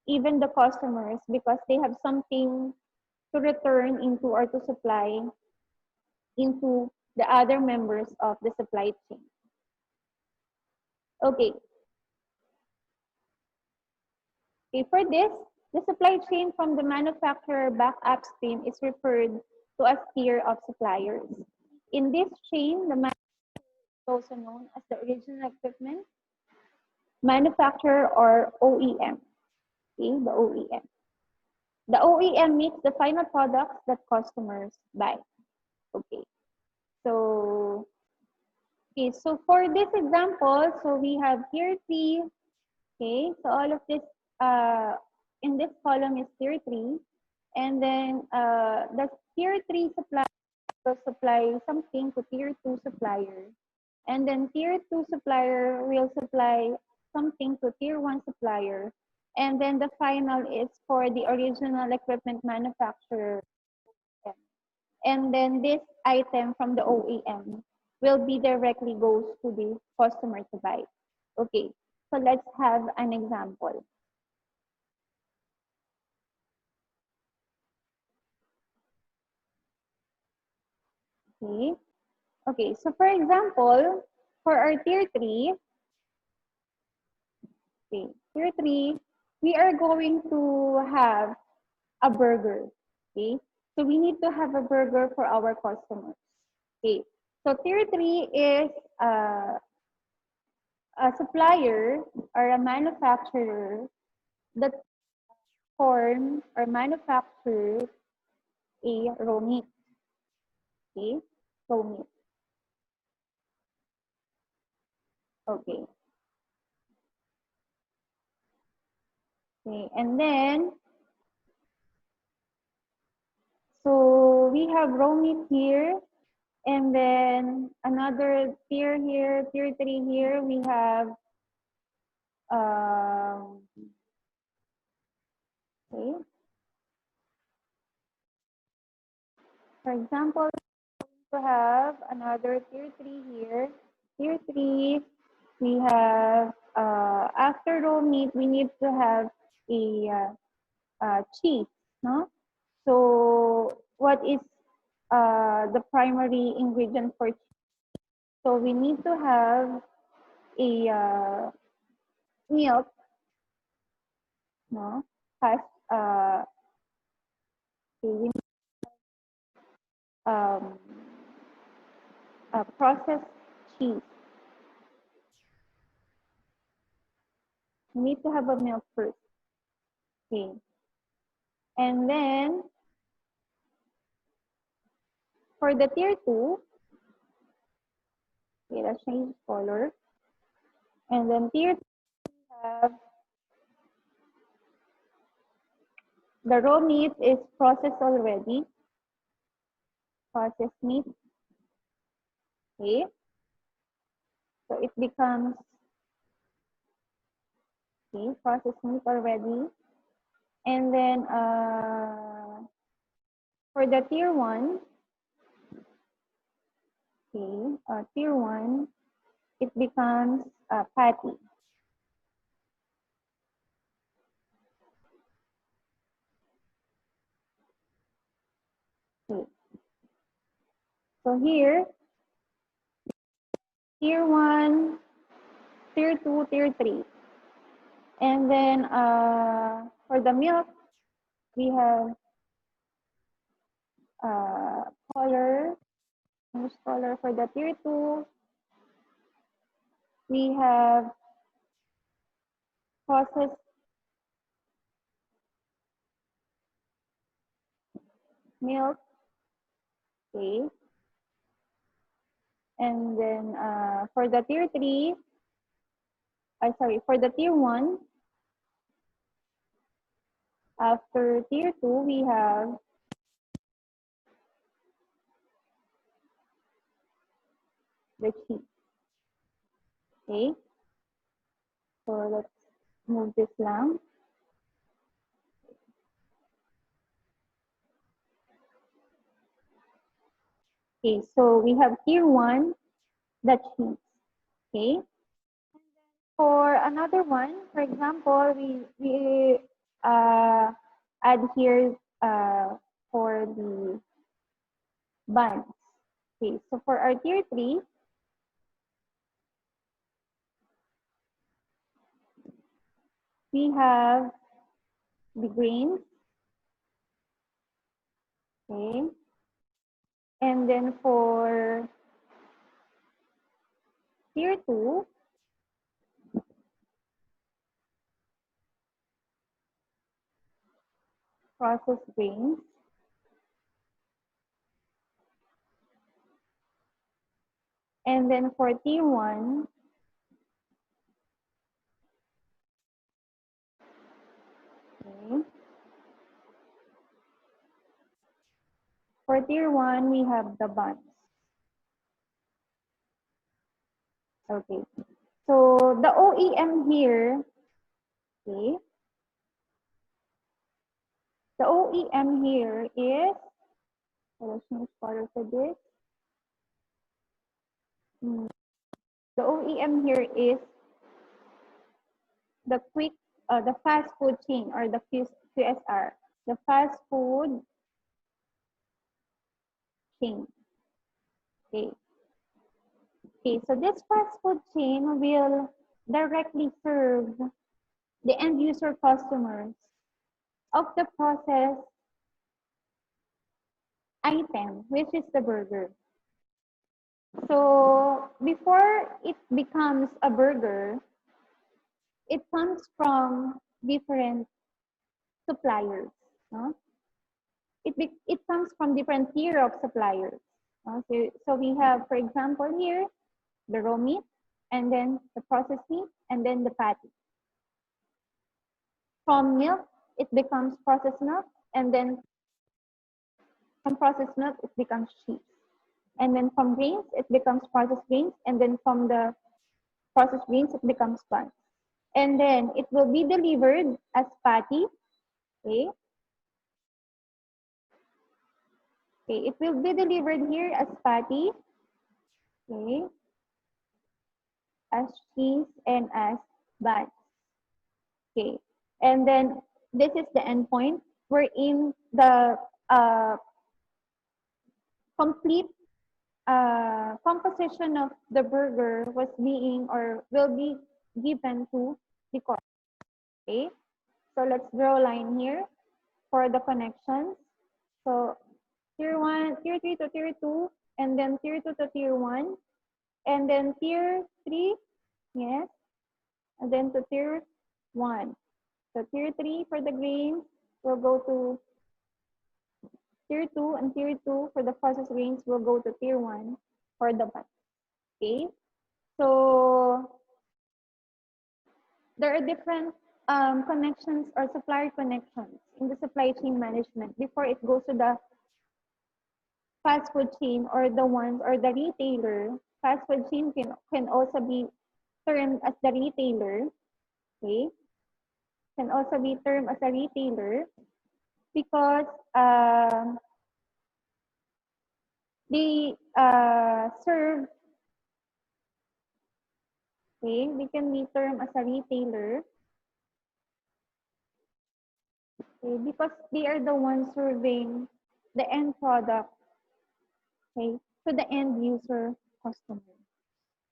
Even the customers, because they have something to return into or to supply into the other members of the supply chain. Okay. Okay, for this, the supply chain from the manufacturer back upstream is referred to as tier of suppliers. In this chain, the manufacturer is also known as the original equipment manufacturer or OEM. Okay, the OEM. The OEM makes the final products that customers buy. Okay. So, okay, so for this example, so we have tier 3. Okay, so all of this in this column is tier 3. And then the tier 3 supplier will supply something to tier 2 supplier. And then tier 2 supplier will supply something to tier 1 supplier. And then the final is for the original equipment manufacturer. And then this item from the OEM will be directly goes to the customer to buy. Okay, so let's have an example. Okay, okay, so for example, for our tier 3, okay, tier 3, we are going to have a burger. Okay, so we need to have a burger for our customers. Okay, so tier 3 is a supplier or a manufacturer that form or manufacture a raw meat. Okay, raw meat. Okay. Okay, and then so we have raw meat here, and then another tier here, tier 3 here. We have okay. For example, we have another tier 3 here. Tier 3, we have after raw meat, we need to have a cheese, no? So what is the primary ingredient for cheese? So we need to have a milk, no? Has we need, um, processed cheese. We need to have a milk first. Okay. And then for the tier 2, okay, let's change color. And then tier 2 have the raw meat is processed already. Processed meat. Okay. So it becomes okay, processed meat already. And then for the tier 1, okay, tier 1, it becomes patty. Okay. So here, tier 1, tier 2, tier 3. And then for the milk, we have color, color for the tier 2. We have processed milk, okay. And then for the tier 3, for the tier 1, after tier 2, we have the cheese, okay. So let's move this lang. Okay, so we have tier 1, the cheese, okay. For another one, for example, we add here for the buns. Okay, so for our tier 3, we have the grains, okay. And then for tier 2, processed grains. And then for tier 1, okay. For tier 1, we have the buns. Okay. So the OEM here, okay. The OEM here is, let's change color for this. The OEM here is the the fast food chain, or the QSR, the fast food chain. Okay. Okay, so this fast food chain will directly serve the end user customers of the processed item, which is the burger. So before it becomes a burger, it comes from different suppliers. No? It comes from different tier of suppliers. So we have, for example, here, the raw meat, and then the processed meat, and then the patty. From milk, it becomes processed milk, and then from processed milk, it becomes cheese. And then from grains, it becomes processed grains, and then from the processed grains, it becomes buns. And then it will be delivered as patty, okay? Okay, it will be delivered here as patty, okay, as cheese, and as buns, okay. And then this is the end point wherein the complete composition of the burger was being, or will be given to the customer, okay. So let's draw a line here for the connections. So tier 1, tier 3 to tier 2, and then tier 2 to tier 1, and then tier 3, yes, and then to tier 1. So tier 3 for the grains will go to tier 2, and tier 2 for the processed grains will go to tier 1 for the buns. Okay? So there are different connections or supplier connections in the supply chain management before it goes to the fast food chain, or the ones, or the retailer. Fast food chain can also be termed as the retailer. Okay? Can also be termed as a retailer because they serve, okay, they can be termed as a retailer, okay, because they are the ones serving the end product, okay, to the end user customer.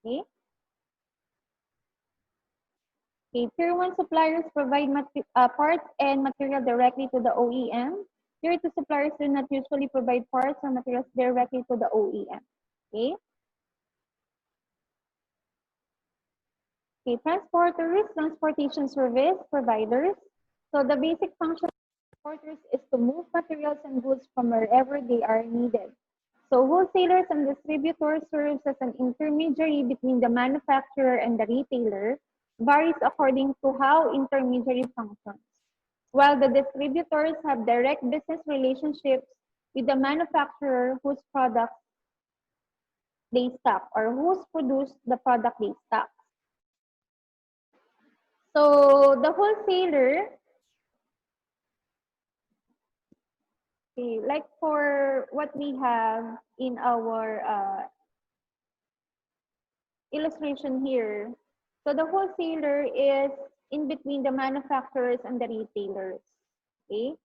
Okay? Okay, Tier 1 suppliers provide parts and material directly to the OEM. Tier 2 suppliers do not usually provide parts or materials directly to the OEM. Okay? Okay, transporters, transportation service providers. So the basic function of transporters is to move materials and goods from wherever they are needed. So wholesalers and distributors serves as an intermediary between the manufacturer and the retailer, varies according to how intermediary functions. While the distributors have direct business relationships with the manufacturer whose products they stock or who's produced the product they stock. So the wholesaler, okay, like for what we have in our illustration here, so the wholesaler is in between the manufacturers and the retailers. Okay,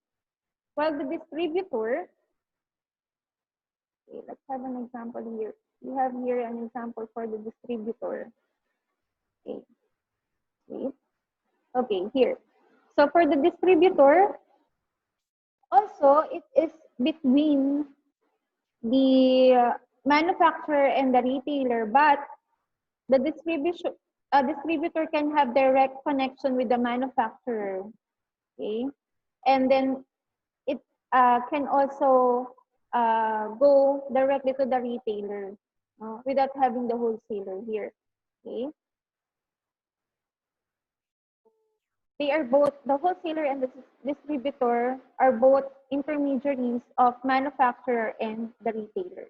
while the distributor, okay, let's have an example here. We have here an example for the distributor. Okay, wait. Okay, here. So for the distributor, also it is between the manufacturer and the retailer, but the distributor can have direct connection with the manufacturer, okay? And then it can also go directly to the retailer without having the wholesaler here, okay? They are both, the wholesaler and the distributor are both intermediaries of manufacturer and the retailer.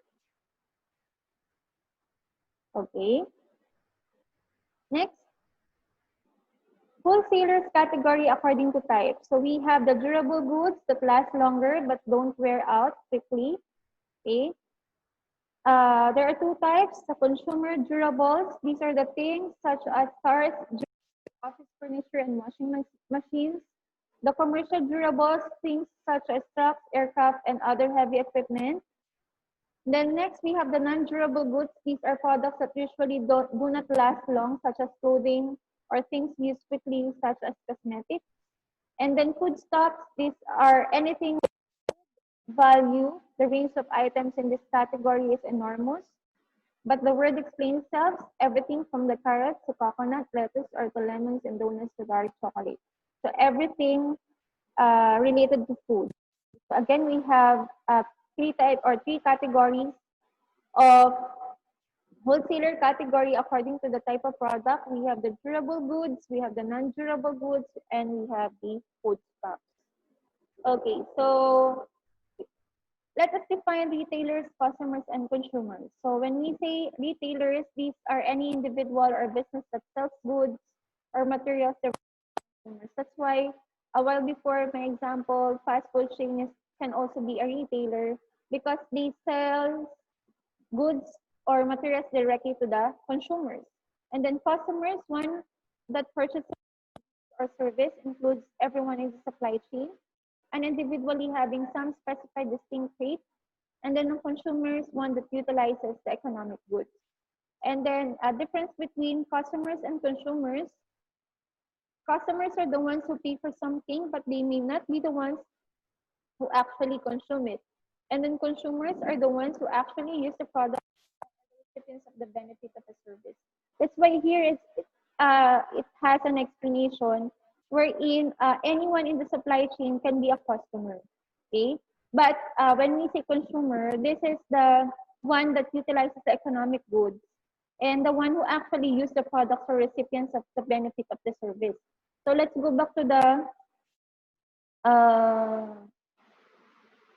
Okay. Next, wholesalers category according to type. So we have the durable goods that last longer but don't wear out quickly. Okay. There are two types, the consumer durables. These are the things such as cars, office furniture, and washing machines. The commercial durables, things such as trucks, aircraft, and other heavy equipment. Then next, we have the non-durable goods. These are products that usually do not last long, such as clothing or things used quickly, such as cosmetics. And then foodstuffs, these are anything value. The range of items in this category is enormous. But the word explains itself, everything from the carrots to coconut, lettuce, or to lemons and donuts to dark chocolate. So everything related to food. So again, we have three categories of wholesaler category according to the type of product. We have the durable goods, we have the non-durable goods, and we have the foodstuffs. Okay, so let us define retailers, customers, and consumers. So when we say retailers, these are any individual or business that sells goods or materials to consumers. That's why a while before, my example, fast food chain can also be a retailer because they sell goods or materials directly to the consumers. And then customers, one that purchases or service includes everyone in the supply chain and individually having some specified distinct traits. And then the consumers, one that utilizes the economic goods. And then a difference between customers and consumers. Customers are the ones who pay for something, but they may not be the ones who actually consume it. And then consumers are the ones who actually use the product recipients of the benefit of the service. That's why here it has an explanation wherein anyone in the supply chain can be a customer. Okay, but when we say consumer, this is the one that utilizes the economic goods and the one who actually use the products or recipients of the benefit of the service. So let's go back to the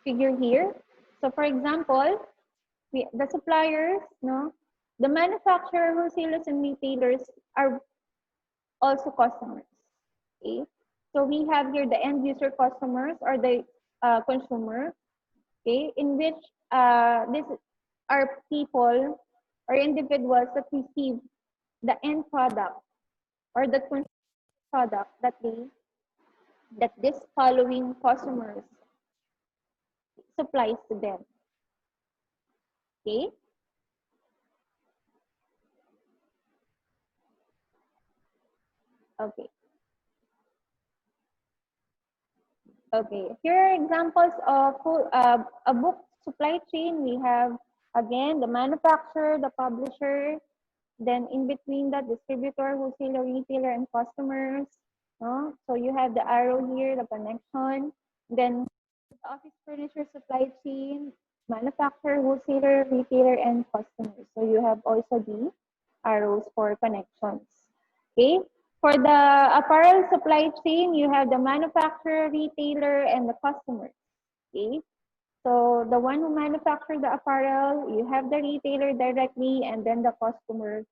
figure here. So for example, the suppliers, no, the manufacturer, wholesalers, and retailers are also customers. Okay, so we have here the end user customers or the consumer. Okay, in which these are people or individuals that receive the end product or the product that this following customers supplies to them. Okay. Okay. Okay. Here are examples of a book supply chain. We have again the manufacturer, the publisher, then in between that distributor, wholesaler, retailer, and customers. No? So you have the arrow here, the connection. Then office furniture supply chain, manufacturer, wholesaler, retailer, and customers. So you have also the arrows for connections. Okay. For the apparel supply chain, you have the manufacturer, retailer, and the customer. Okay. So the one who manufactured the apparel, you have the retailer directly, and then the customer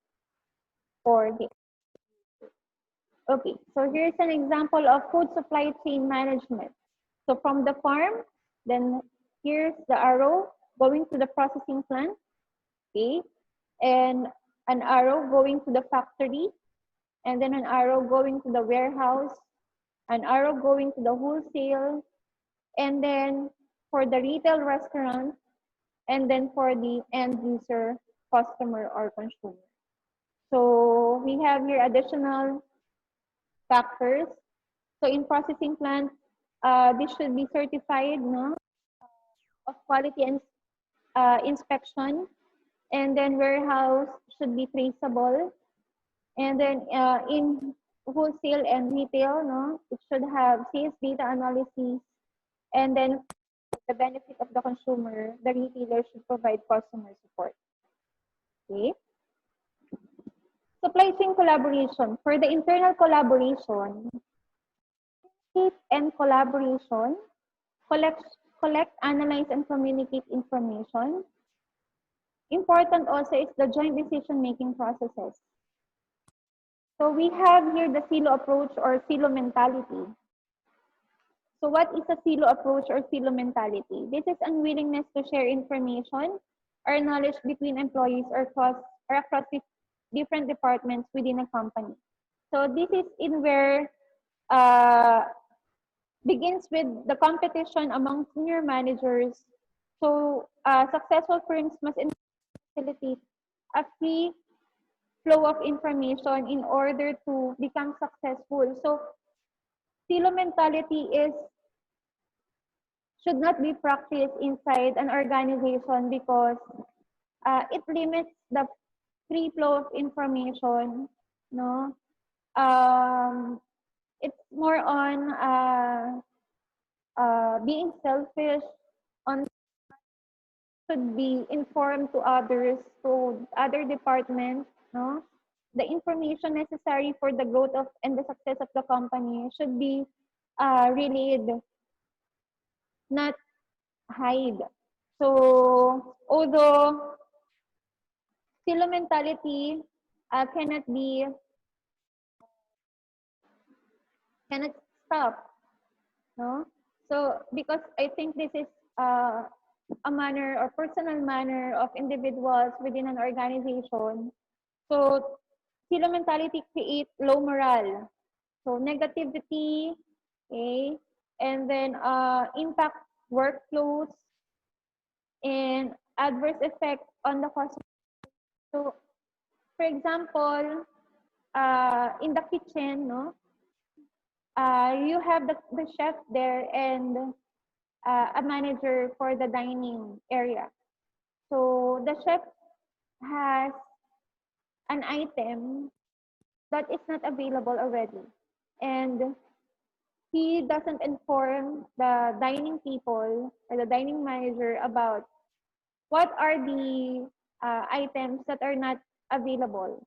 for the. Okay. So here's an example of food supply chain management. So from the farm, then here's the arrow going to the processing plant. Okay. And an arrow going to the factory, and then an arrow going to the warehouse, an arrow going to the wholesale, and then for the retail restaurant, and then for the end user customer or consumer. So we have here additional factors. So in processing plant, this should be certified, no, of quality and inspection, and then warehouse should be traceable, and then in wholesale and retail, no, it should have sales data analysis, and then the benefit of the consumer, the retailer should provide customer support. Okay. Supply chain collaboration. For the internal collaboration and collaboration, collect, collect, analyze, and communicate information. Important also is the joint decision-making processes. So we have here the silo approach or silo mentality. So what is a silo approach or silo mentality? This is unwillingness to share information or knowledge between employees or across different departments within a company. So this is in where uh, begins with the competition among senior managers. So successful firms must facilitate a free flow of information in order to become successful. So silo mentality should not be practiced inside an organization because it limits the free flow of information. No, it's more on being selfish. On should be informed to others, to other departments. No, the information necessary for the growth of and the success of the company should be relayed, not hide. So although silo mentality cannot stop, no. So because I think this is uh, a manner or personal manner of individuals within an organization. So silo mentality creates low morale. So negativity, okay, and then impact workflows and adverse effect on the customer. So for example, in the kitchen, no, you have the chef there and a manager for the dining area. So the chef has an item that is not available already, and he doesn't inform the dining people or the dining manager about what are the items that are not available,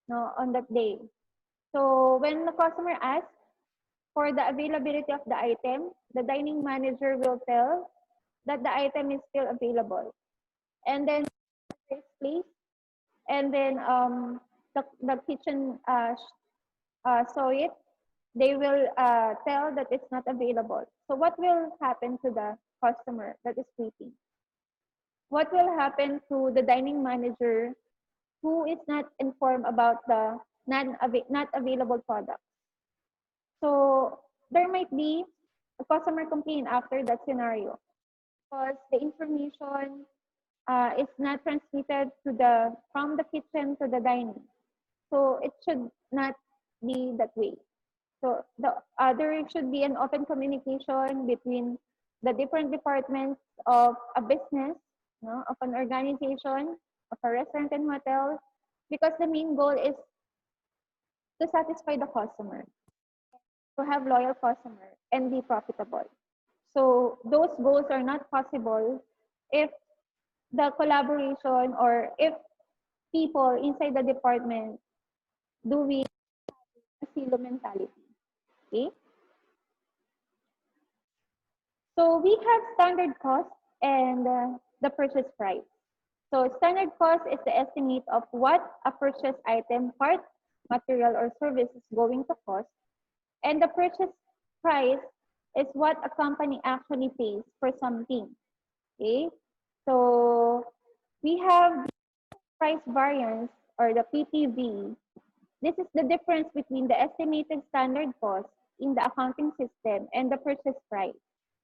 no, on that day. So when the customer asks for the availability of the item, the dining manager will tell that the item is still available. And then it's placed, and then the kitchen saw it, they will tell that it's not available. So what will happen to the customer that is waiting? What will happen to the dining manager who is not informed about the not available product? So there might be a customer complaint after that scenario because the information is not transmitted to from the kitchen to the dining. So it should not be that way. So there should be an open communication between the different departments of a business, no, of an organization, of a restaurant and hotel, because the main goal is to satisfy the customer, to have loyal customer and be profitable. So those goals are not possible if the collaboration or if people inside the department doing a silo mentality. Okay? So we have standard cost and the purchase price. So standard cost is the estimate of what a purchase item, part, material, or service is going to cost. And the purchase price is what a company actually pays for something. Okay? So we have price variance or the PPV. This is the difference between the estimated standard cost in the accounting system and the purchase price.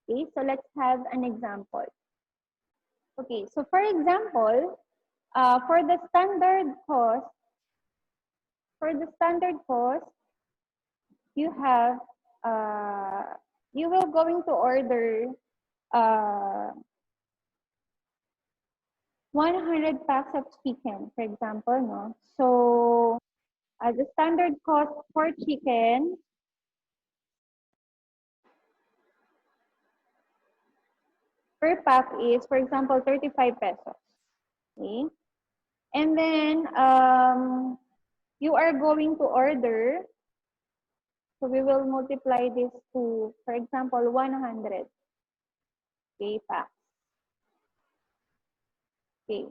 Okay, so let's have an example. Okay, so for example, for the standard cost, you have, you will going to order uh, 100 packs of chicken, for example, no? So the standard cost for chicken per pack is, for example, 35 pesos. Okay? And then you are going to order, so we will multiply this to, for example, 100 okay, packs. Okay.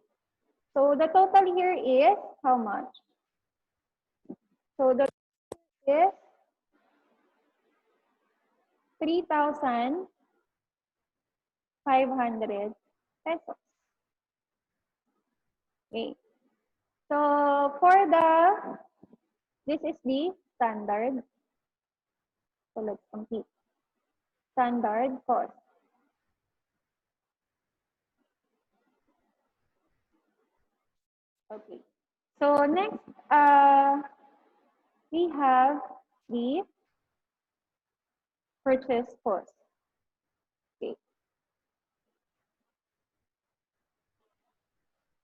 So the total here is how much? So the total is 3,500 pesos. Okay. So for this is the standard. So let's complete. Standard cost. Okay. So next, we have the purchase cost. Okay.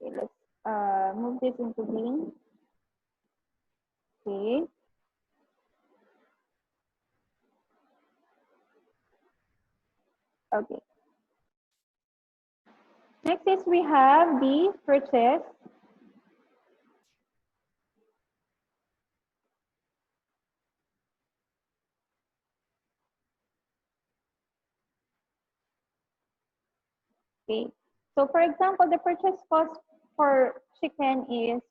Okay, let's move this into green. Okay. Okay. Next is we have the purchase. Okay. So for example, the purchase cost for chicken is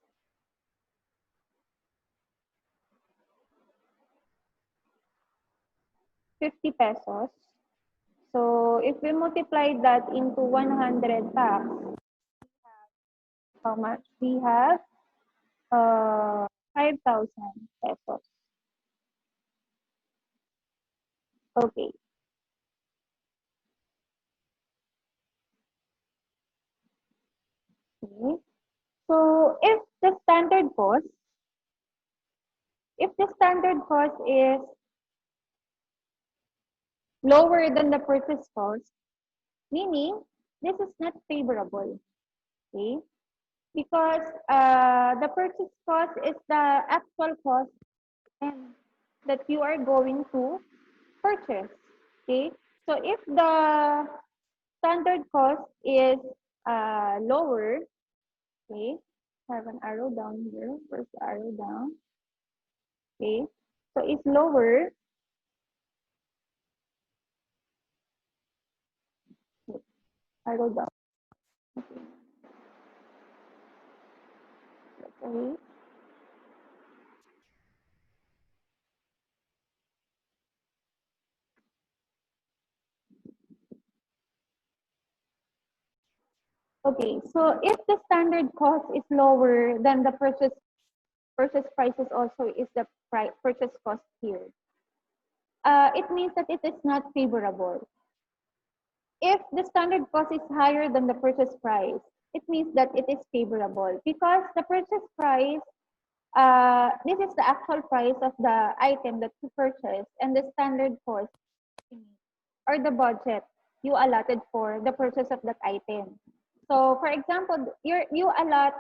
50 pesos. So if we multiply that into 100 packs, how much? We have 5,000 pesos. Okay. Okay. So if the standard cost is lower than the purchase cost, meaning this is not favorable. Okay. Because the purchase cost is the actual cost and that you are going to purchase. Okay, so if the standard cost is lower, okay, have an arrow down here. Where's the arrow down? Okay, so it's lower. Okay, arrow down. Okay. Okay. Okay, so if the standard cost is lower than the purchase prices also is the purchase cost here. It means that it is not favorable. If the standard cost is higher than the purchase price, it means that it is favorable because the purchase price This is the actual price of the item that you purchased and the standard cost or the budget you allotted for the purchase of that item. So, for example, you allot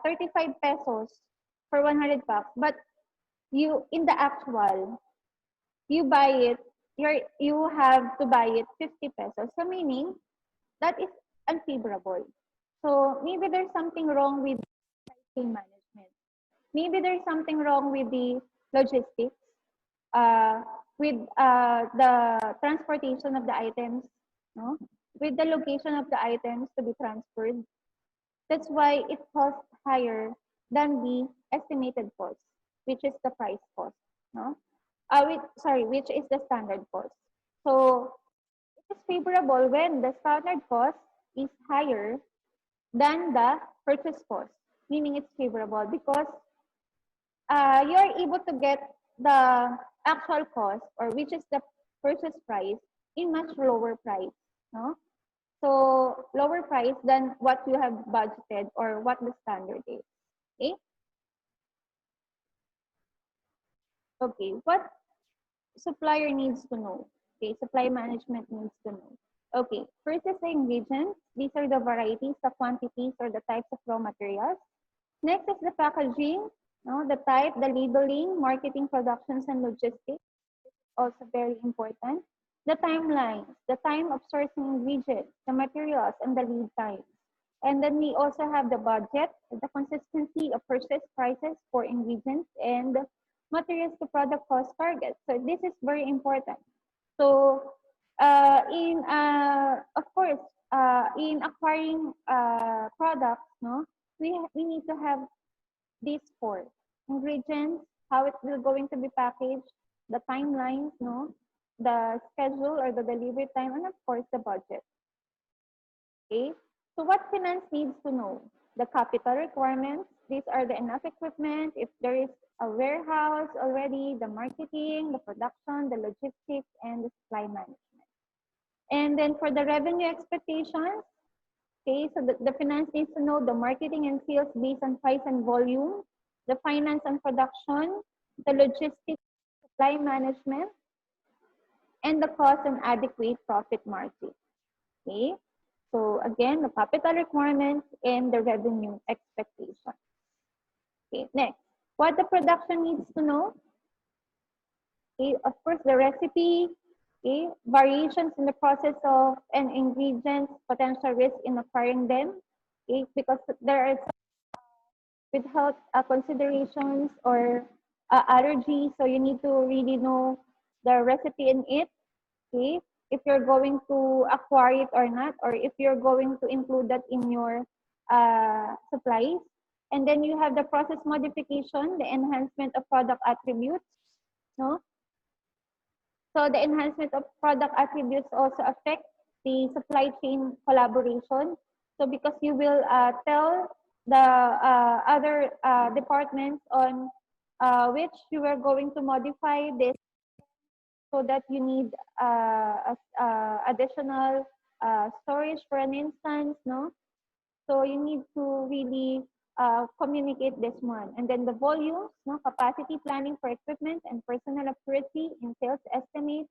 35 pesos for 100 bucks, but you in the actual you buy it, you have to buy it 50 pesos. So meaning that is unfavorable. So maybe there's something wrong with pricing management. Maybe there's something wrong with the logistics, uh, with the transportation of the items, no? With the location of the items to be transferred. That's why it costs higher than the estimated cost, which is the price cost, no? Which is the standard cost. So it is favorable when the standard cost is higher than the purchase cost, meaning it's favorable because you are able to get the actual cost or which is the purchase price in much lower price, no? So lower price than what you have budgeted or what the standard is. Okay? Okay, what supplier needs to know? Okay, supply management needs to know. Okay, first is the ingredients. These are the varieties, the quantities, or the types of raw materials. Next is the packaging, no, the type, the labeling, marketing, productions, and logistics. Also very important. The timelines, the time of sourcing ingredients, the materials, and the lead times. And then we also have the budget, the consistency of purchase prices for ingredients, and materials to product cost targets. So this is very important. So of course, in acquiring products, no, we need to have these four ingredients, how it will going to be packaged, the timelines, no, the schedule or the delivery time, and of course the budget. Okay. So what finance needs to know? The capital requirements. These are the enough equipment. If there is a warehouse already, the marketing, the production, the logistics, and the supply management. And then for the revenue expectations, okay, so the finance needs to know the marketing and sales based on price and volume, the finance and production, the logistics, supply management, and the cost and adequate profit margin. Okay, so again, the capital requirements and the revenue expectation. Okay, next, what the production needs to know. Okay, of course, the recipe, okay, variations in the process of and ingredients, potential risk in acquiring them, okay, because there are some with health considerations or allergies, so you need to really know the recipe in it, okay, if you're going to acquire it or not, or if you're going to include that in your supplies. And then you have the process modification, the enhancement of product attributes, no? So the enhancement of product attributes also affect the supply chain collaboration. So because you will tell the other departments on which you are going to modify this so that you need additional storage for an instance, no? So you need to really communicate this one. And then the volumes, no, capacity planning for equipment and personal accuracy in sales estimates,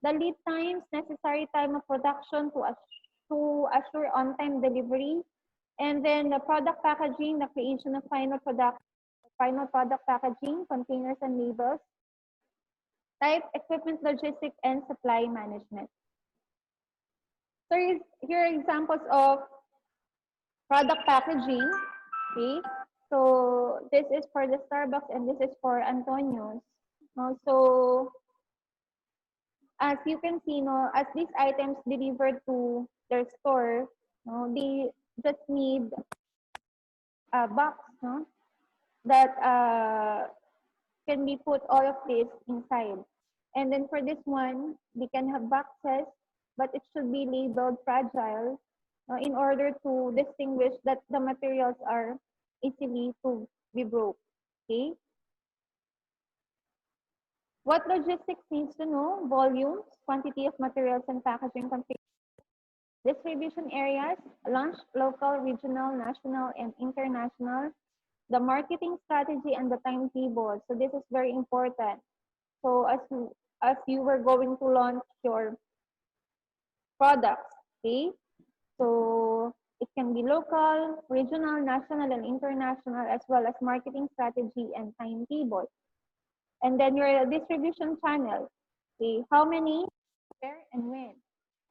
the lead times, necessary time of production to assure on-time delivery, and then the product packaging, the creation of final product packaging, containers and labels, type, equipment logistics, and supply management. So here are examples of product packaging. Okay, so this is for the Starbucks and this is for Antonio's. So as you can see, no, as these items delivered to their store, no, they just need a box, no, that can be put all of this inside. And then for this one, they can have boxes, but it should be labeled fragile in order to distinguish that the materials are easily to be broke. Okay. What logistics needs to know? Volumes, quantity of materials and packaging distribution areas, launch, local, regional, national, and international. the marketing strategy, and the timetable. So this is very important. So as you were going to launch your products, okay? So it can be local, regional, national, and international, as well as marketing strategy and timetable. And then your distribution channel, okay? How many, where, and when?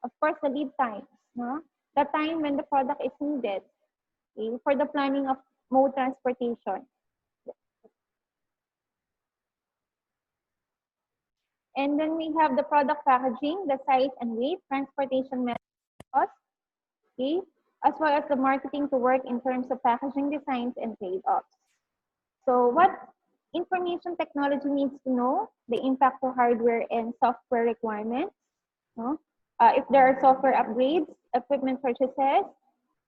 Of course, the lead times, no? The time when the product is needed, okay? For the planning of mode transportation. And then we have the product packaging, the size and weight, transportation method, cost, okay? As well as the marketing to work in terms of packaging designs and trade-offs. So what information technology needs to know, the impact to hardware and software requirements, no? If there are software upgrades, equipment purchases,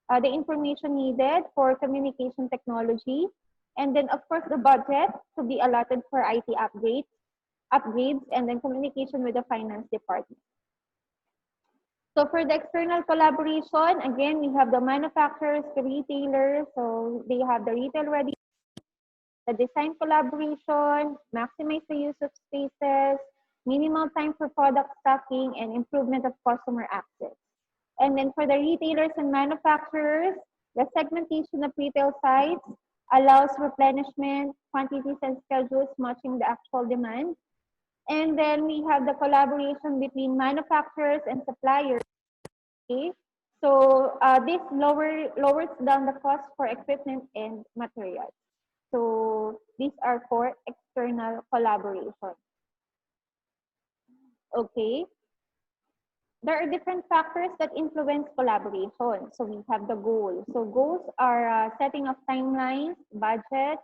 the information needed for communication technology, and then of course the budget to be allotted for IT upgrades, and then communication with the finance department. So for the external collaboration, again, we have the manufacturers, the retailers, so they have the retail ready, the design collaboration, maximize the use of spaces, minimal time for product stocking, and improvement of customer access. And then for the retailers and manufacturers, the segmentation of retail sites allows replenishment, quantities, and schedules matching the actual demand. And then we have the collaboration between manufacturers and suppliers. Okay? So this lowers down the cost for equipment and materials. So these are for external collaboration. Okay. There are different factors that influence collaboration. So we have the goal. So goals are setting of timelines, budget,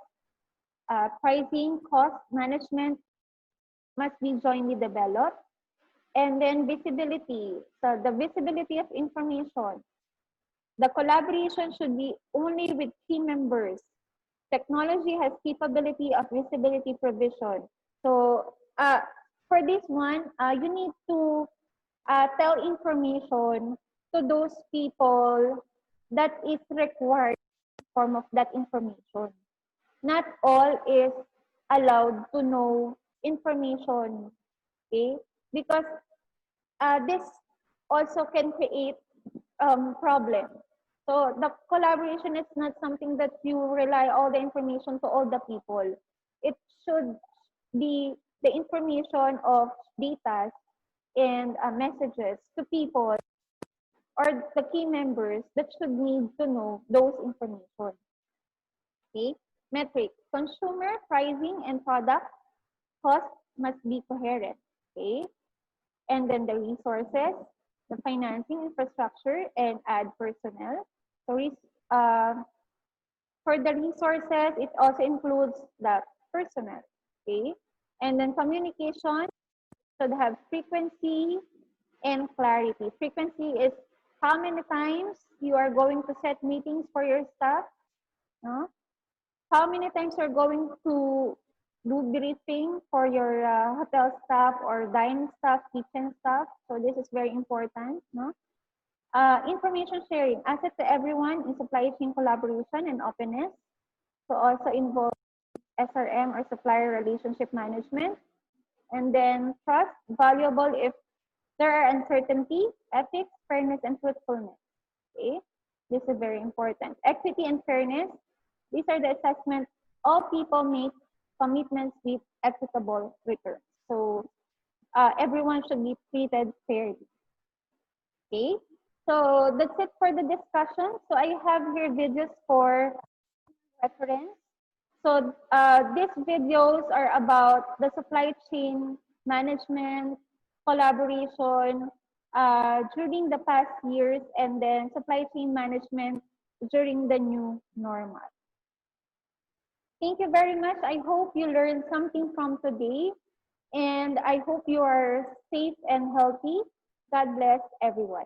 pricing, cost management must be jointly developed. And then visibility. So the visibility of information. The collaboration should be only with team members. Technology has capability of visibility provision. So for this one, you need to tell information to those people that is required in the form of that information. Not all is allowed to know information, okay? Because this also can create problem. So the collaboration is not something that you rely all the information to all the people. It should be the information of data and messages to people or the key members that should need to know those information. Okay, metrics, consumer pricing and product cost must be coherent. Okay, and then the resources, the financing infrastructure, and add personnel. So for the resources, it also includes the personnel. Okay, and then communication should have frequency and clarity. Frequency is how many times you are going to set meetings for your staff, no? How many times you're going to do briefing for your hotel staff or dining staff, kitchen staff. So this is very important, no? Information sharing, asset to everyone in supply chain collaboration and openness. So also involve SRM or supplier relationship management. And then trust, valuable if there are uncertainty, ethics, fairness, and truthfulness. Okay, this is very important. Equity and fairness, these are the assessments. All people make commitments with equitable returns. So everyone should be treated fairly. Okay, so that's it for the discussion. So I have here videos for reference. So these videos are about the supply chain management, collaboration during the past years, and then supply chain management during the new normal. Thank you very much. I hope you learned something from today, and I hope you are safe and healthy. God bless everyone.